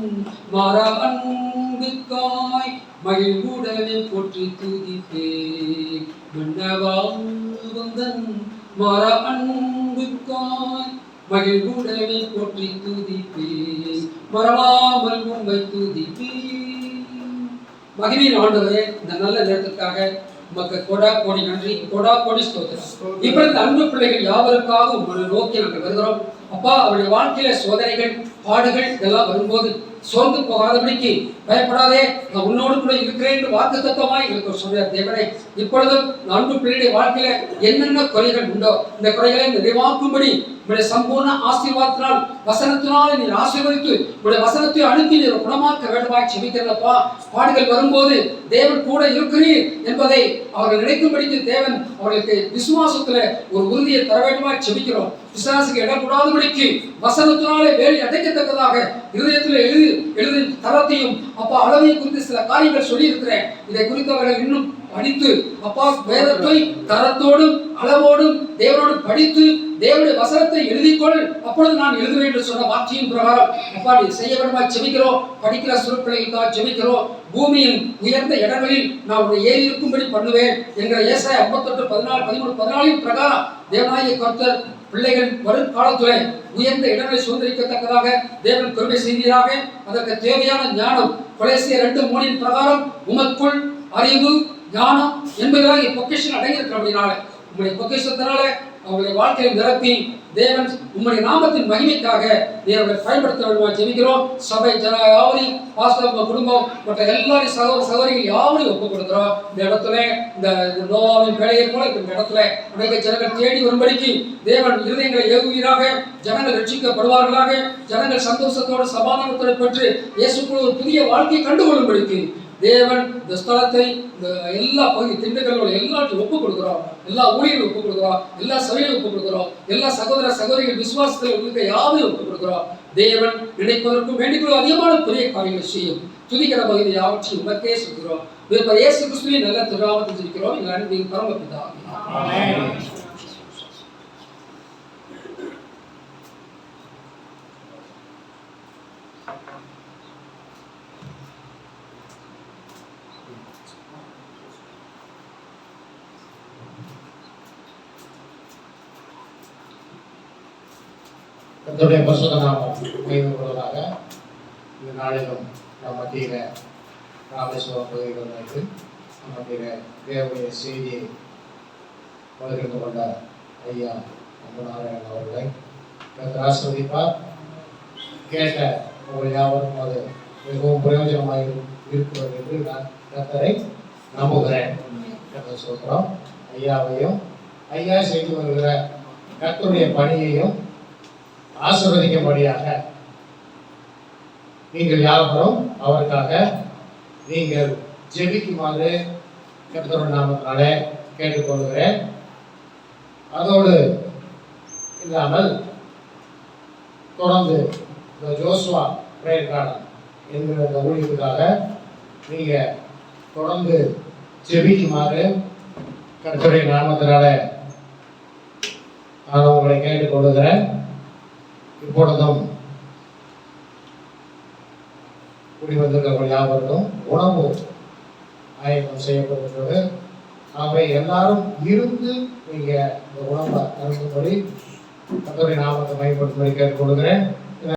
மாறா அன்புக்காய் மகிழ்வுடனே போற்றி துதிப்பேன். மன்னவா உந்தன் மாறா அன்புக்காய் மகிழ்வுடனே போற்றி துதிப்பேன். மறவாமல் உம்மை துதிப்பேன். மகிமையின் ஆண்டவரே, இந்த நல்ல நேரத்திற்காக உமக்கு கொடா கோடி நன்றி, கொடா கோடி ஸ்தோத்திரம். இப்ப இந்த அன்பு பிள்ளைகள் யாவருக்காக உங்களை நோக்கி நாங்கள் வருகிறோம். அப்பா, அவருடைய வாழ்க்கையில சோதனைகள் பாடுகள் இதெல்லாம் வரும்போது சோர்ந்து போகாதபடிக்கு பயப்படாதே, நான் உன்னோடு கூட இருக்கிறேன் என்று வாக்குத்தத்தமாய் எங்களுக்கு சொல்றார் தேவனே. இப்பொழுதும் அன்பு பிள்ளையுடைய வாழ்க்கையில என்னென்ன குறைகள் உண்டோ இந்த குறைகளை நிறைவாக்கும்படி உடைய சம்பூர்ண ஆசீர்வாதத்தினால் வசனத்தினால நீர் ஆசீர்வதித்து உடைய வசனத்தை அனுப்பி நீர் குணமாக்க வேண்டுமாய் செபிக்கிறப்பா. பாடுகள் வரும்போது தேவன் கூட இருக்கிறீர் என்பதை அவர்கள் நினைக்கும்படிக்கு தேவன் அவர்களுக்கு விசுவாசத்துல ஒரு உறுதியை தர வேண்டுமாய் செபிக்கிறோம். விசுவாசிக்கு இடக்கூடாதபடிக்கு வசனத்தினாலே வேலை அடைக்கத்தக்கதாக இருதயத்தில் எழுதி தரத்தையும் அப்பா அளவையும் குறித்து சில காரியங்கள் சொல்லி இருக்கிறேன். இதை குறித்து அவர்கள் இன்னும் படித்து அப்பா வேதத்தை தரத்தோடும் அளவோடும் தேவனோடு படித்து தேவனுடைய வசனத்தை எழுதிக்கொள், அப்பொழுது நான் எழுதுவேன் என்று சொன்ன வார்த்தையின் பிரகாரம் அப்பா நீ செய்ய வேண்டுமாய் செபிக்கிறோம். படிக்கிற சுருட்களைக்காக செபிக்கிறோம். பூமியின் உயர்ந்த இடங்களில் நான் உன்னை ஏறி இருக்கும்படி பண்ணுவேன் என்கிற ஏசாயா 58:14-13-14 பிரகாரம் தேவனாகிய கர்த்தர் பிள்ளைகள் வரும் காலத்துல உயர்ந்த இடங்களை சுதந்திரிக்கத்தக்கதாக தேவன் கிருபை செய்வீராக. அதற்கு தேவையான ஞானம் கொலோசியர் 2:3 பிரகாரம் உமக்குள் அறிவு ஞானம் என்பதெல்லாம் பொக்கிஷன் அடங்கியிருக்கிறபடினால உங்களுடைய பொக்கிஷத்தினால அவருடைய வாழ்க்கையை நிரப்பி தேவன் உம்முடைய நாமத்தின் மகிமைக்காக தேவனை பயன்படுத்த வேண்டுமா ஜெபிக்கிறோம். சபை யாவரையும் பாஸ்டர் குடும்பம் மற்ற எல்லாரையும் சகோதரிகள் யாவரையும் ஒப்புக் கொடுக்கிறோம். இந்த இடத்துல இந்த நோவாவின் வேலையை போல இந்த இடத்துல அநேக ஜனங்கள் தேடி வரும்படிக்கு தேவன் இருதயங்களை ஏவுவீராக. ஜனங்கள் ரட்சிக்கப்படுவார்களாக. ஜனங்கள் சந்தோஷத்தோடு சமாதானத்தோடு பெற்று இயேசுக்குள் ஒரு புதிய வாழ்க்கையை கண்டுகொள்ளும்படிக்கு தேவன் இந்த ஸ்தலத்தை இந்த எல்லா பகுதி திண்டுக்கல்லோட எல்லாத்தையும் ஒப்புக் கொடுக்குறோம். எல்லா ஊழியர்களும் ஒப்புக் கொடுக்குறோம். எல்லா சபையும் ஒப்புக் கொடுக்குறோம். எல்லா சகோதர சகோதரிகள் விசுவாசத்தில் உங்களுக்கு யாவையும் ஒப்புக் கொடுக்குறோம். தேவன் நினைப்பதற்கும் வேண்டிக்கொள்ள அதிகமான பெரிய காரியங்கள் செய்யும். துதிக்கிற பகுதி யாவற்றையும் உமக்கே சொல்கிறோம். இயேசு கிறிஸ்துவின் நல்ல திருநாமத்தில் ஜெபிக்கிறோம். எங்கள் அன்பின் பரமபிதாவே. ஆமென். கர்த்தருடைய பரிசுத்த நாமம் மகிமைப்படுவதாக. இந்த நாளிலும் நம் மத்தியில ராமேஸ்வரம் பகுதியில் வைத்து நம் மத்தியில தேவனுடைய செய்தியை பகிர்ந்து கொண்ட ஐயா அம்புநாராயணன் அவர்களை கர்த்தர் ஆசீர்வதிப்பார். கேட்ட உங்கள் யாவரும் அது மிகவும் பிரயோஜனமாக இருக்கிறது என்று நான் கர்த்தரை நம்புகிறேன். கர்த்தர் சொல்கிறோம். ஐயாவையும் ஐயா செய்து வருகிற கர்த்தருடைய பணியையும் ஆசீர்வதிக்கும்படியாக நீங்கள் யாவரும் அவருக்காக நீங்கள் ஜெபிக்குமாறு கர்த்தருடைய நாமத்தினாலே கேட்டுக்கொள்கிறேன். அதோடு இல்லாமல் தொடர்ந்து இந்த ஜோசுவா பிரேயர் கார்டன் என்கிற இந்த ஊழியத்துக்காக நீங்கள் தொடர்ந்து ஜெபிக்குமாறு கர்த்தருடைய நாமத்தினாலே நான் உங்களை கேட்டுக்கொள்கிறேன். இப்பொழுதும் குடிவந்திருக்கிறவர்கள் யாவருக்கும் உணவு ஆயத்தம் செய்யப்பட்டிருக்கிறது. ஆகவே எல்லாரும் இருந்து நீங்க இந்த உணவை அனுப்பும்படி கர்த்தருடைய நாமத்தை பயன்படுத்தும்படி கேட்டுக்கொள்கிறேன்.